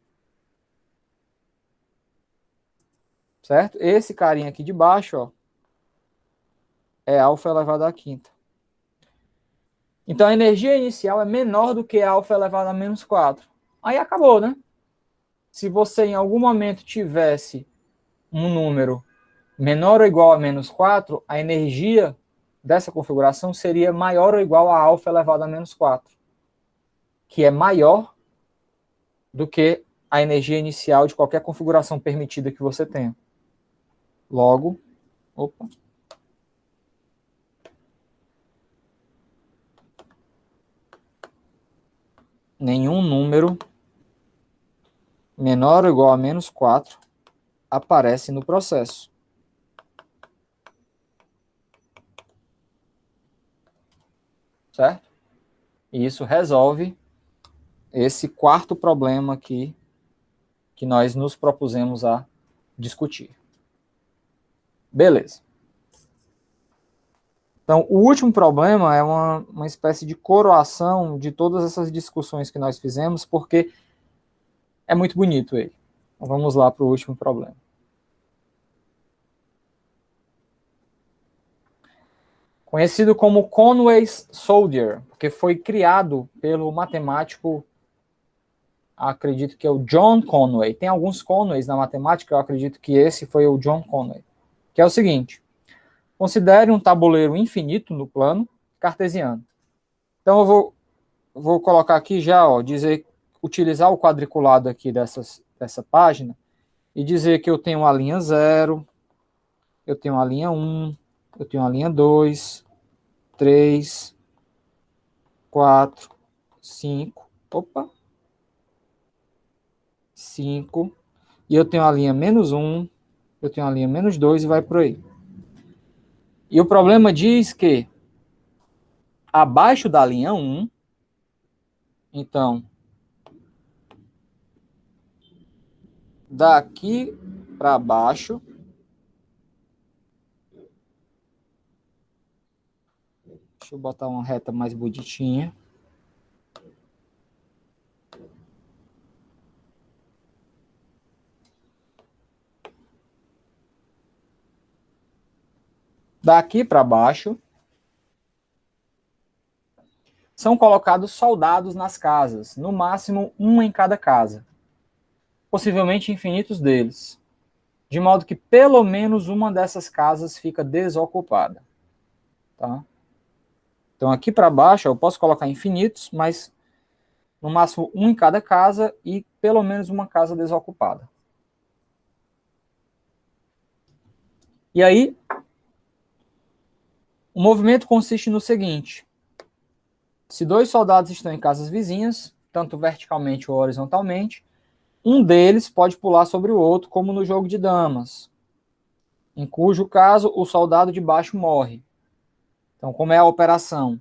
Certo? Esse carinha aqui de baixo, ó, é alfa elevado à quinta. Então a energia inicial é menor do que alfa elevado a menos 4. Aí acabou, né? Se você em algum momento tivesse um número menor ou igual a menos 4, a energia dessa configuração seria maior ou igual a alfa elevado a menos 4, que é maior do que a energia inicial de qualquer configuração permitida que você tenha. Logo, opa, nenhum número menor ou igual a menos 4 aparece no processo. Certo? E isso resolve esse quarto problema aqui que nós nos propusemos a discutir. Beleza. Então, o último problema é uma espécie de coroação de todas essas discussões que nós fizemos, porque é muito bonito ele. Então, vamos lá para o último problema. Conhecido como Conway's Soldier, porque foi criado pelo matemático, acredito que é o John Conway. Tem alguns Conways na matemática, eu acredito que esse foi o John Conway. Que é o seguinte: considere um tabuleiro infinito no plano cartesiano. Então eu vou colocar aqui já, ó, utilizar o quadriculado aqui dessa página e dizer que eu tenho a linha 0, eu tenho a linha 1, eu tenho a linha 2, 3, 4, 5, 5, e eu tenho a linha menos 1, eu tenho a linha menos 2 e vai por aí. E o problema diz que abaixo da linha 1, então, daqui para baixo, deixa eu botar uma reta mais bonitinha. Daqui para baixo, são colocados soldados nas casas, no máximo um em cada casa, possivelmente infinitos deles, de modo que pelo menos uma dessas casas fica desocupada. Tá? Então aqui para baixo eu posso colocar infinitos, mas no máximo um em cada casa e pelo menos uma casa desocupada. E aí, o movimento consiste no seguinte: se dois soldados estão em casas vizinhas, tanto verticalmente ou horizontalmente, um deles pode pular sobre o outro, como no jogo de damas, em cujo caso o soldado de baixo morre. Então, como é a operação?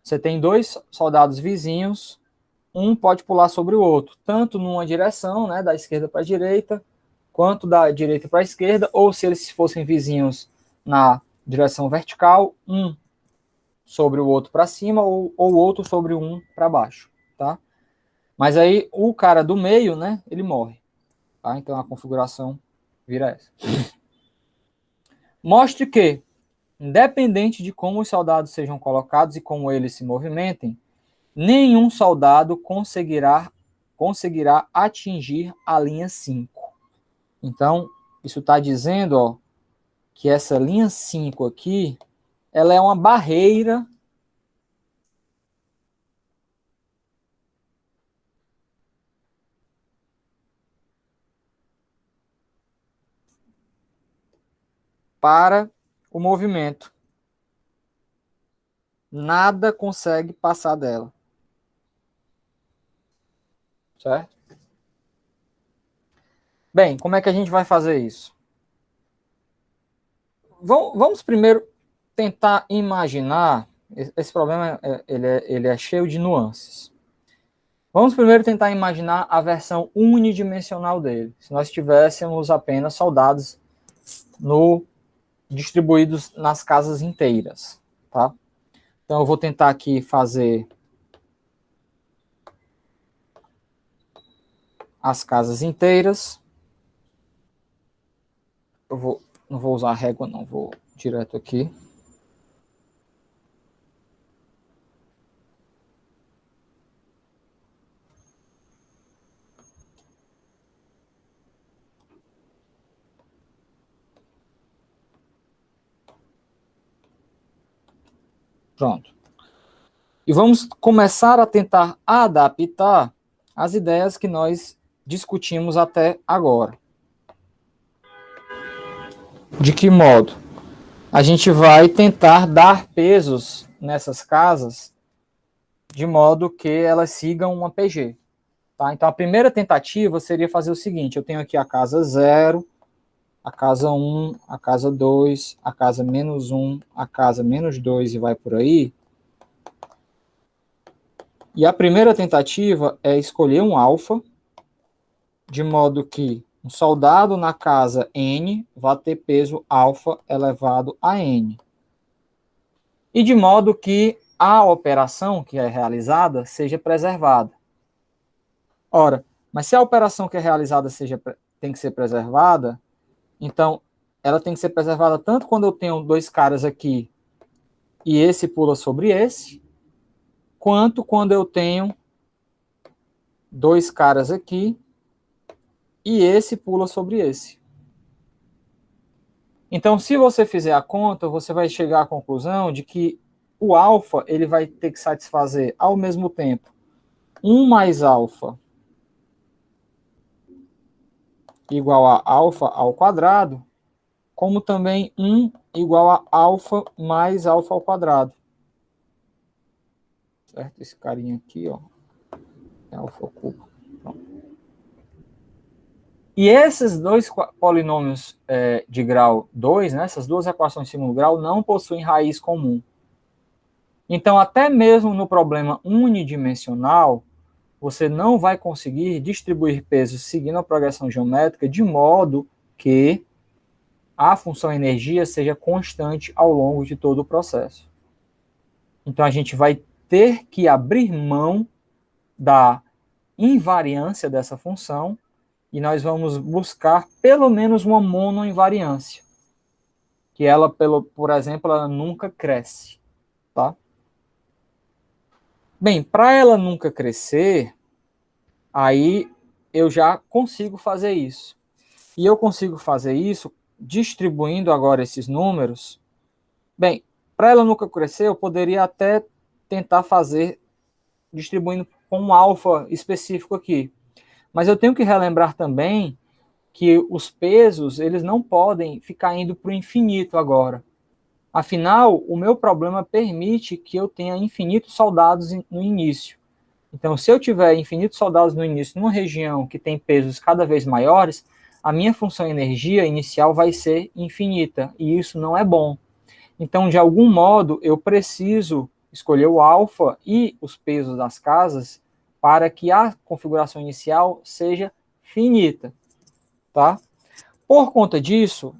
Você tem dois soldados vizinhos, um pode pular sobre o outro, tanto numa direção, né, da esquerda para a direita, quanto da direita para a esquerda, ou se eles fossem vizinhos na direção vertical, um sobre o outro para cima ou outro sobre um para baixo, tá? Mas aí o cara do meio, né, ele morre, tá? Então a configuração vira essa. Mostre que, independente de como os soldados sejam colocados e como eles se movimentem, nenhum soldado conseguirá atingir a linha 5. Então, isso está dizendo, ó, que essa linha 5 aqui, ela é uma barreira para o movimento. Nada consegue passar dela. Certo? Bem, como é que a gente vai fazer isso? Vamos primeiro tentar imaginar. Esse problema ele é cheio de nuances. Vamos primeiro tentar imaginar a versão unidimensional dele. Se nós tivéssemos apenas soldados distribuídos nas casas inteiras, tá? Então eu vou tentar aqui fazer as casas inteiras. Não vou usar régua, não, vou direto aqui. Pronto. E vamos começar a tentar adaptar as ideias que nós discutimos até agora. De que modo? A gente vai tentar dar pesos nessas casas de modo que elas sigam uma PG. Tá? Então, a primeira tentativa seria fazer o seguinte: eu tenho aqui a casa 0, a casa 1, a casa 2, a casa -1, a casa -2 e vai por aí. E a primeira tentativa é escolher um alfa, de modo que um soldado na casa N vai ter peso alfa elevado a N. E de modo que a operação que é realizada seja preservada. Ora, mas se a operação que é realizada tem que ser preservada, então ela tem que ser preservada tanto quando eu tenho dois caras aqui e esse pula sobre esse, quanto quando eu tenho dois caras aqui e esse pula sobre esse. Então, se você fizer a conta, você vai chegar à conclusão de que o alfa ele vai ter que satisfazer ao mesmo tempo 1 mais alfa igual a alfa ao quadrado, como também 1 igual a alfa mais alfa ao quadrado. Certo? Esse carinha aqui, ó, é alfa cubo. E esses dois polinômios de grau 2, né, essas duas equações de segundo grau, não possuem raiz comum. Então, até mesmo no problema unidimensional, você não vai conseguir distribuir pesos seguindo a progressão geométrica de modo que a função energia seja constante ao longo de todo o processo. Então, a gente vai ter que abrir mão da invariância dessa função e nós vamos buscar pelo menos uma monoinvariância, que ela, por exemplo, ela nunca cresce, tá? Bem, para ela nunca crescer, aí eu já consigo fazer isso. E eu consigo fazer isso distribuindo agora esses números. Bem, para ela nunca crescer, eu poderia até tentar fazer distribuindo com um alfa específico aqui. Mas eu tenho que relembrar também que os pesos eles não podem ficar indo para o infinito agora. Afinal, o meu problema permite que eu tenha infinitos soldados no início. Então, se eu tiver infinitos soldados no início numa região que tem pesos cada vez maiores, a minha função energia inicial vai ser infinita, e isso não é bom. Então, de algum modo, eu preciso escolher o alfa e os pesos das casas para que a configuração inicial seja finita, tá? Por conta disso,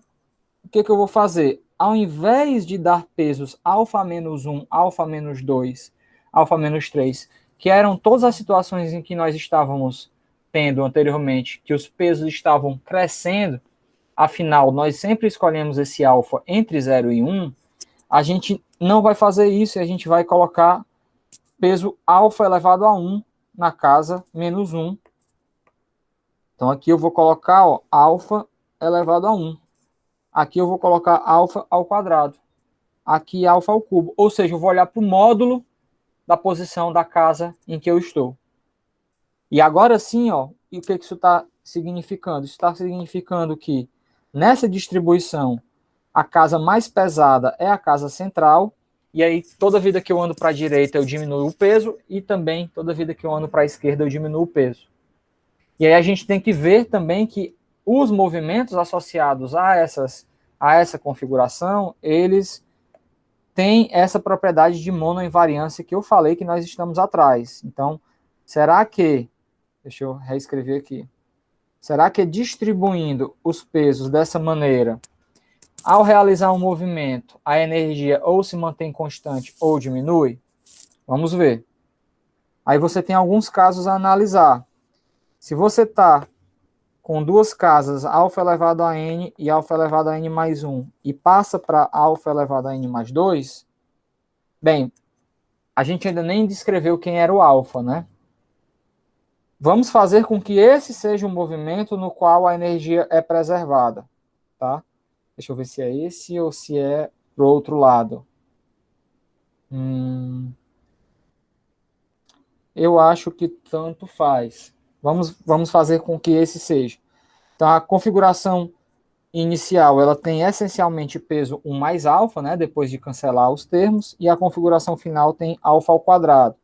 o que eu vou fazer? ao invés de dar pesos alfa menos 1, alfa menos 2, alfa menos 3, que eram todas as situações em que nós estávamos tendo anteriormente, que os pesos estavam crescendo, afinal, nós sempre escolhemos esse alfa entre 0 e 1, a gente não vai fazer isso e a gente vai colocar peso alfa elevado a 1 na casa menos 1. Então, aqui eu vou colocar alfa elevado a 1. Aqui eu vou colocar alfa ao quadrado. Aqui alfa ao cubo. Ou seja, eu vou olhar para o módulo da posição da casa em que eu estou. E agora sim, e o que isso está significando? Isso está significando que nessa distribuição, a casa mais pesada é a casa central, e aí toda vida que eu ando para a direita eu diminuo o peso, e também toda vida que eu ando para a esquerda eu diminuo o peso. E aí a gente tem que ver também que os movimentos associados a essa configuração, eles têm essa propriedade de monoinvariância que eu falei que nós estamos atrás. Então, será que, deixa eu reescrever aqui, será que distribuindo os pesos dessa maneira, ao realizar um movimento, a energia ou se mantém constante ou diminui? Vamos ver. Aí você tem alguns casos a analisar. Se você está com duas casas, alfa elevado a n e alfa elevado a n mais 1, e passa para alfa elevado a n mais 2, bem, a gente ainda nem descreveu quem era o alfa, né? Vamos fazer com que esse seja um movimento no qual a energia é preservada, tá? Deixa eu ver se é esse ou se é pro outro lado. Eu acho que tanto faz. Vamos fazer com que esse seja. Então, a configuração inicial, ela tem essencialmente peso 1 mais alfa, né, depois de cancelar os termos, e a configuração final tem alfa ao quadrado.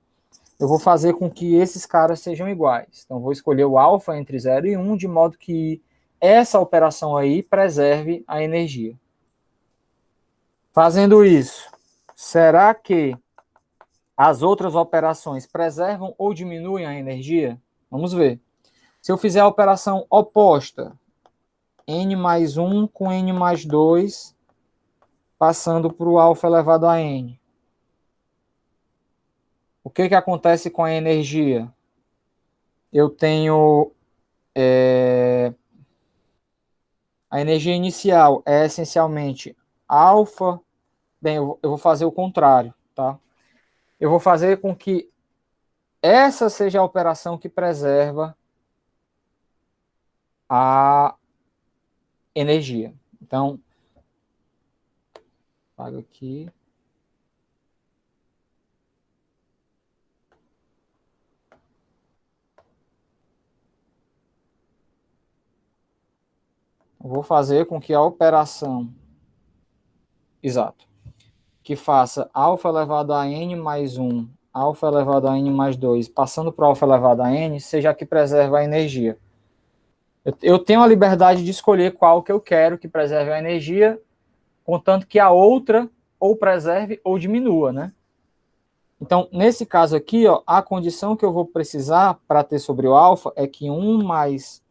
Eu vou fazer com que esses caras sejam iguais. Então, vou escolher o alfa entre 0 e 1, de modo que essa operação aí preserve a energia. Fazendo isso, será que as outras operações preservam ou diminuem a energia? Vamos ver. Se eu fizer a operação oposta, n mais 1 com n mais 2, passando para o alfa elevado a n. O que acontece com a energia? Eu tenho... a energia inicial é essencialmente alfa... Bem, eu vou fazer o contrário, tá? Eu vou fazer com que essa seja a operação que preserva a energia. Então, apago aqui. Eu vou fazer com que a operação, exato, que faça alfa elevado a n mais 1, alfa elevado a n mais 2, passando para alfa elevado a n, seja a que preserva a energia. Eu tenho a liberdade de escolher qual que eu quero que preserve a energia, contanto que a outra ou preserve ou diminua, né? Então, nesse caso aqui, a condição que eu vou precisar para ter sobre o alfa é que 1 mais...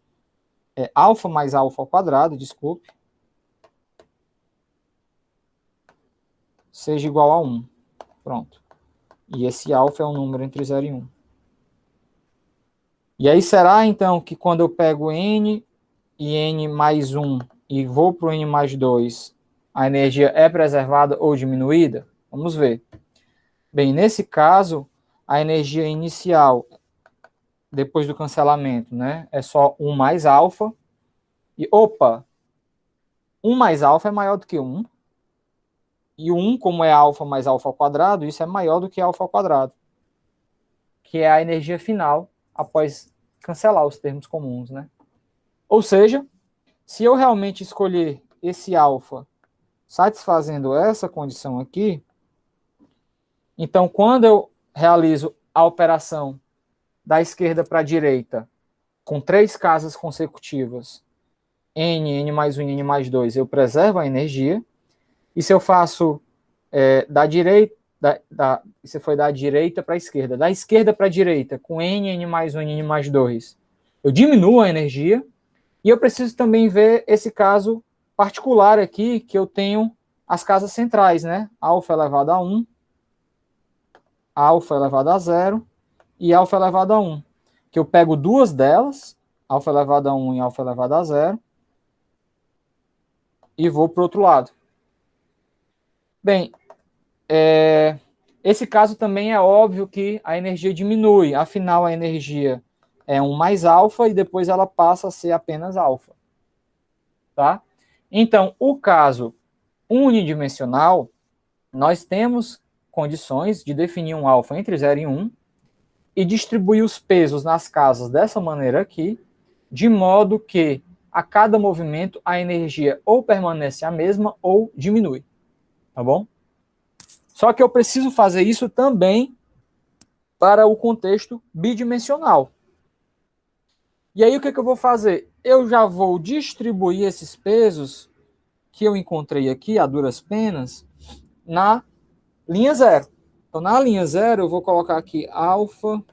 alfa mais alfa ao quadrado, desculpe, seja igual a 1. Pronto. E esse alfa é um número entre 0 e 1. E aí será, então, que quando eu pego n e n mais 1 e vou para o n mais 2, a energia é preservada ou diminuída? Vamos ver. Bem, nesse caso, a energia inicial, depois do cancelamento, né, é só 1 mais alfa. E, opa, 1 mais alfa é maior do que 1. E o 1, como é alfa mais alfa ao quadrado, isso é maior do que alfa ao quadrado, que é a energia final após cancelar os termos comuns, né? Ou seja, se eu realmente escolher esse alfa satisfazendo essa condição aqui, então quando eu realizo a operação da esquerda para a direita com 3 casas consecutivas, n mais 1 e n mais 2, eu preservo a energia. E se eu faço da direita, se foi da direita para a esquerda, da esquerda para a direita, com n mais 1 e n mais 2, eu diminuo a energia. E eu preciso também ver esse caso particular aqui, que eu tenho as casas centrais, né? Alfa elevado a 1, alfa elevado a 0 e alfa elevado a 1. Que eu pego duas delas, alfa elevado a 1 e alfa elevado a 0, e vou para o outro lado. Bem, esse caso também é óbvio que a energia diminui, afinal a energia é 1 mais alfa e depois ela passa a ser apenas alfa. Tá? Então, o caso unidimensional, nós temos condições de definir um alfa entre 0 e 1 e distribuir os pesos nas casas dessa maneira aqui, de modo que a cada movimento a energia ou permanece a mesma ou diminui. Tá bom? Só que eu preciso fazer isso também para o contexto bidimensional. E aí o que eu vou fazer? Eu já vou distribuir esses pesos que eu encontrei aqui, a duras penas, na linha 0. Então, na linha 0, eu vou colocar aqui alfa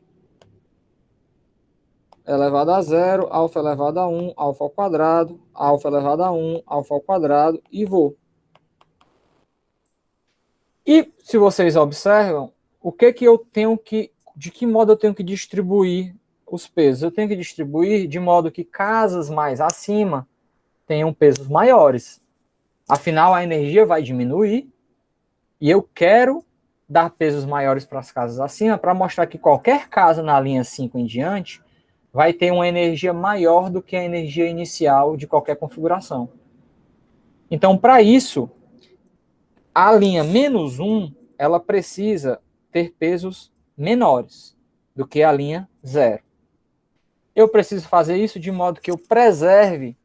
elevado a 0, alfa elevado a 1, alfa ao quadrado, alfa elevado a 1, alfa ao quadrado, e vou. E, se vocês observam, o que eu tenho que, de que modo eu tenho que distribuir os pesos? Eu tenho que distribuir de modo que casas mais acima tenham pesos maiores. Afinal, a energia vai diminuir e eu quero dar pesos maiores para as casas acima para mostrar que qualquer casa na linha 5 em diante vai ter uma energia maior do que a energia inicial de qualquer configuração. Então, para isso, a linha menos 1, ela precisa ter pesos menores do que a linha 0. Eu preciso fazer isso de modo que eu preserve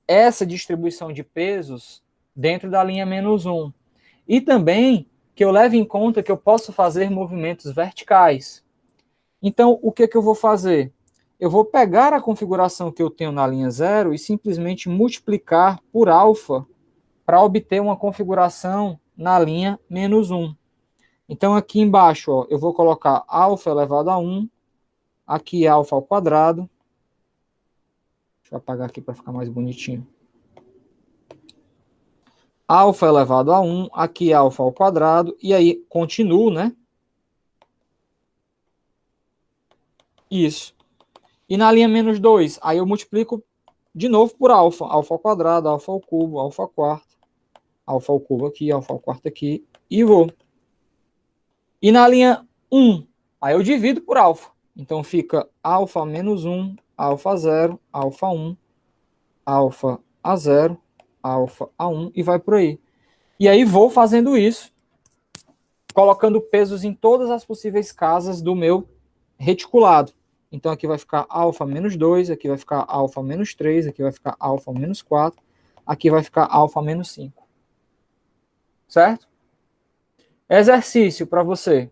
essa distribuição de pesos dentro da linha menos 1. E também que eu leve em conta que eu posso fazer movimentos verticais. Então, o que eu vou fazer? Eu vou pegar a configuração que eu tenho na linha 0 e simplesmente multiplicar por alfa para obter uma configuração na linha menos 1. Então, aqui embaixo, ó, eu vou colocar alfa elevado a 1, aqui alfa ao quadrado. Deixa eu apagar aqui para ficar mais bonitinho. Alfa elevado a 1, aqui alfa ao quadrado, e aí continuo, né? Isso. E na linha menos 2, aí eu multiplico de novo por alfa. Alfa ao quadrado, alfa ao cubo, alfa ao quarto. Alfa ao cubo aqui, alfa ao quarto aqui. E vou. E na linha 1, aí eu divido por alfa. Então fica alfa menos 1, alfa 0, alfa 1, alfa a 0, alfa a 1 e vai por aí. E aí vou fazendo isso, colocando pesos em todas as possíveis casas do meu reticulado. Então aqui vai ficar alfa menos 2, aqui vai ficar alfa menos 3, aqui vai ficar alfa menos 4, aqui vai ficar alfa menos 5. Certo? Exercício para você.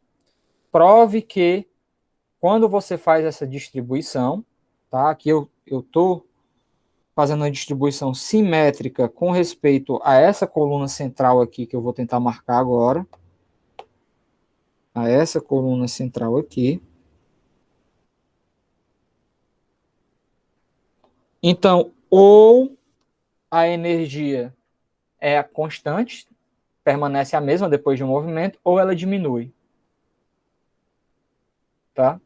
Prove que quando você faz essa distribuição, tá? Aqui eu estou fazendo uma distribuição simétrica com respeito a essa coluna central aqui que eu vou tentar marcar agora. A essa coluna central aqui. Então, ou a energia é constante, permanece a mesma depois de um movimento, ou ela diminui. Tá?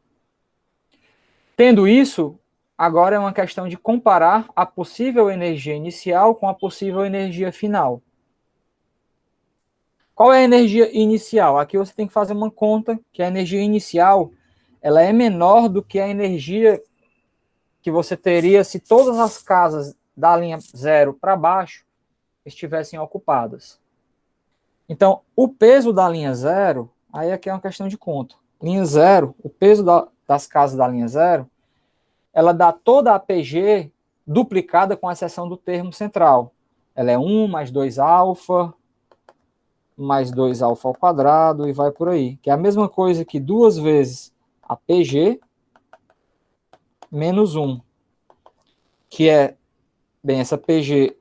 Tendo isso, agora é uma questão de comparar a possível energia inicial com a possível energia final. Qual é a energia inicial? Aqui você tem que fazer uma conta que a energia inicial ela é menor do que a energia que você teria se todas as casas da linha 0 para baixo estivessem ocupadas. Então, o peso da linha 0, aí aqui é uma questão de conta. Linha 0, o peso das casas da linha 0, ela dá toda a PG duplicada com exceção do termo central. Ela é 1 mais 2 alfa, mais 2 alfa ao quadrado, e vai por aí. Que é a mesma coisa que 2 vezes a PG menos 1. Que é, bem, essa PG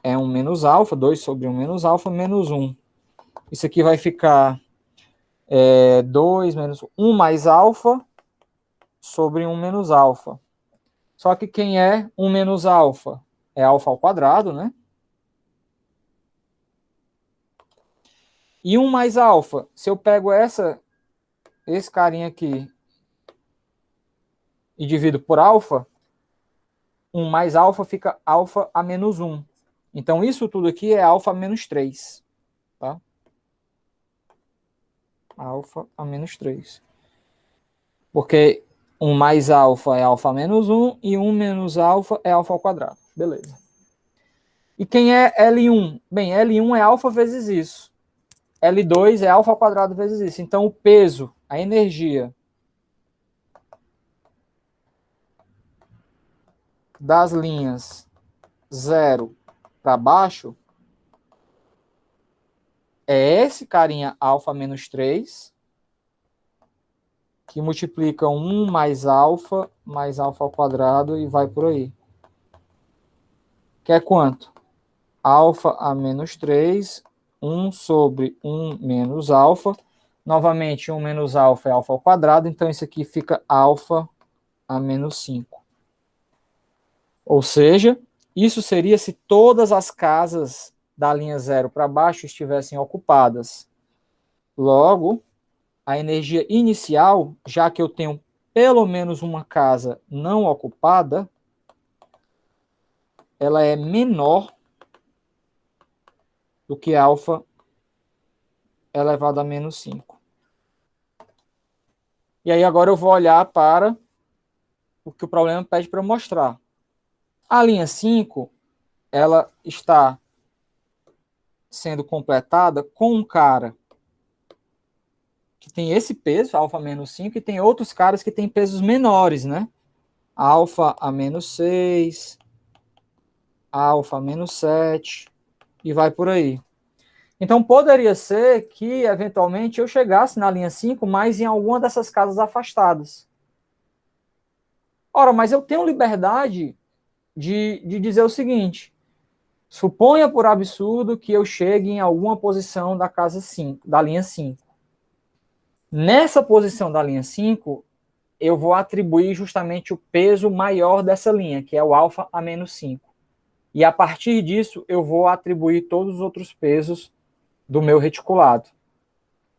é 1 menos alfa, 2 sobre 1 menos alfa, menos 1. Isso aqui vai ficar 2 menos 1 mais alfa sobre 1 menos alfa. Só que quem é 1 menos alfa? É alfa ao quadrado, né? E 1 mais alfa, se eu pego esse carinha aqui e divido por alfa, 1 mais alfa fica alfa a menos 1. Então, isso tudo aqui é alfa a menos 3. Tá? Alfa a menos 3. Porque 1 mais alfa é alfa menos 1 e 1 menos alfa é alfa ao quadrado. Beleza. E quem é L1? Bem, L1 é alfa vezes isso. L2 é alfa ao quadrado vezes isso. Então, o peso, a energia das linhas 0 para baixo é esse carinha alfa menos 3, que multiplica 1 mais alfa ao quadrado e vai por aí. Que é quanto? Alfa a menos 3, 1 sobre 1 menos alfa. Novamente, 1 menos alfa é alfa ao quadrado, então isso aqui fica alfa a menos 5. Ou seja, isso seria se todas as casas da linha 0 para baixo estivessem ocupadas. Logo, a energia inicial, já que eu tenho pelo menos uma casa não ocupada, ela é menor do que alfa elevado a menos 5. E aí agora eu vou olhar para o que o problema pede para eu mostrar. A linha 5, ela está sendo completada com um cara que tem esse peso, alfa menos 5, e tem outros caras que têm pesos menores, né? Alfa a menos 6, alfa a menos 7, e vai por aí. Então, poderia ser que, eventualmente, eu chegasse na linha 5, mas em alguma dessas casas afastadas. Ora, mas eu tenho liberdade de dizer o seguinte: suponha por absurdo que eu chegue em alguma posição da casa 5, da linha 5. Nessa posição da linha 5, eu vou atribuir justamente o peso maior dessa linha, que é o alfa a menos 5. E a partir disso, eu vou atribuir todos os outros pesos do meu reticulado.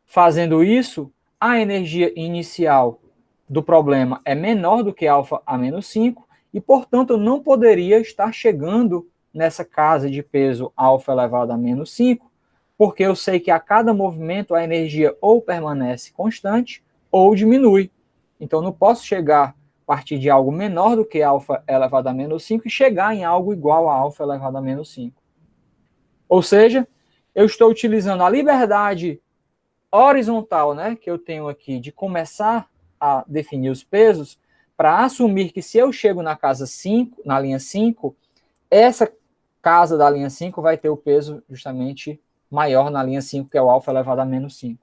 Fazendo isso, a energia inicial do problema é menor do que alfa a menos 5, e, portanto, eu não poderia estar chegando nessa casa de peso alfa elevado a menos 5, porque eu sei que a cada movimento a energia ou permanece constante ou diminui. Então, não posso chegar a partir de algo menor do que alfa elevado a menos 5 e chegar em algo igual a alfa elevado a menos 5. Ou seja, eu estou utilizando a liberdade horizontal, né, que eu tenho aqui de começar a definir os pesos, para assumir que se eu chego na casa 5, na linha 5, essa casa da linha 5 vai ter o peso justamente maior na linha 5, que é o alfa elevado a menos 5.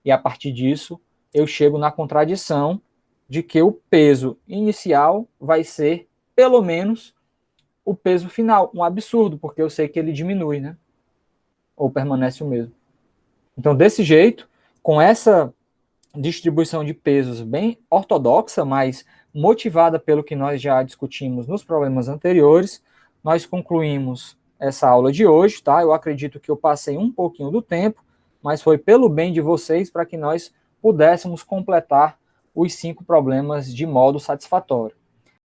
E a partir disso, eu chego na contradição de que o peso inicial vai ser, pelo menos, o peso final. Um absurdo, porque eu sei que ele diminui, né? Ou permanece o mesmo. Então, desse jeito, com essa distribuição de pesos bem ortodoxa, mas motivada pelo que nós já discutimos nos problemas anteriores, nós concluímos essa aula de hoje, tá? Eu acredito que eu passei um pouquinho do tempo, mas foi pelo bem de vocês para que nós pudéssemos completar os 5 problemas de modo satisfatório.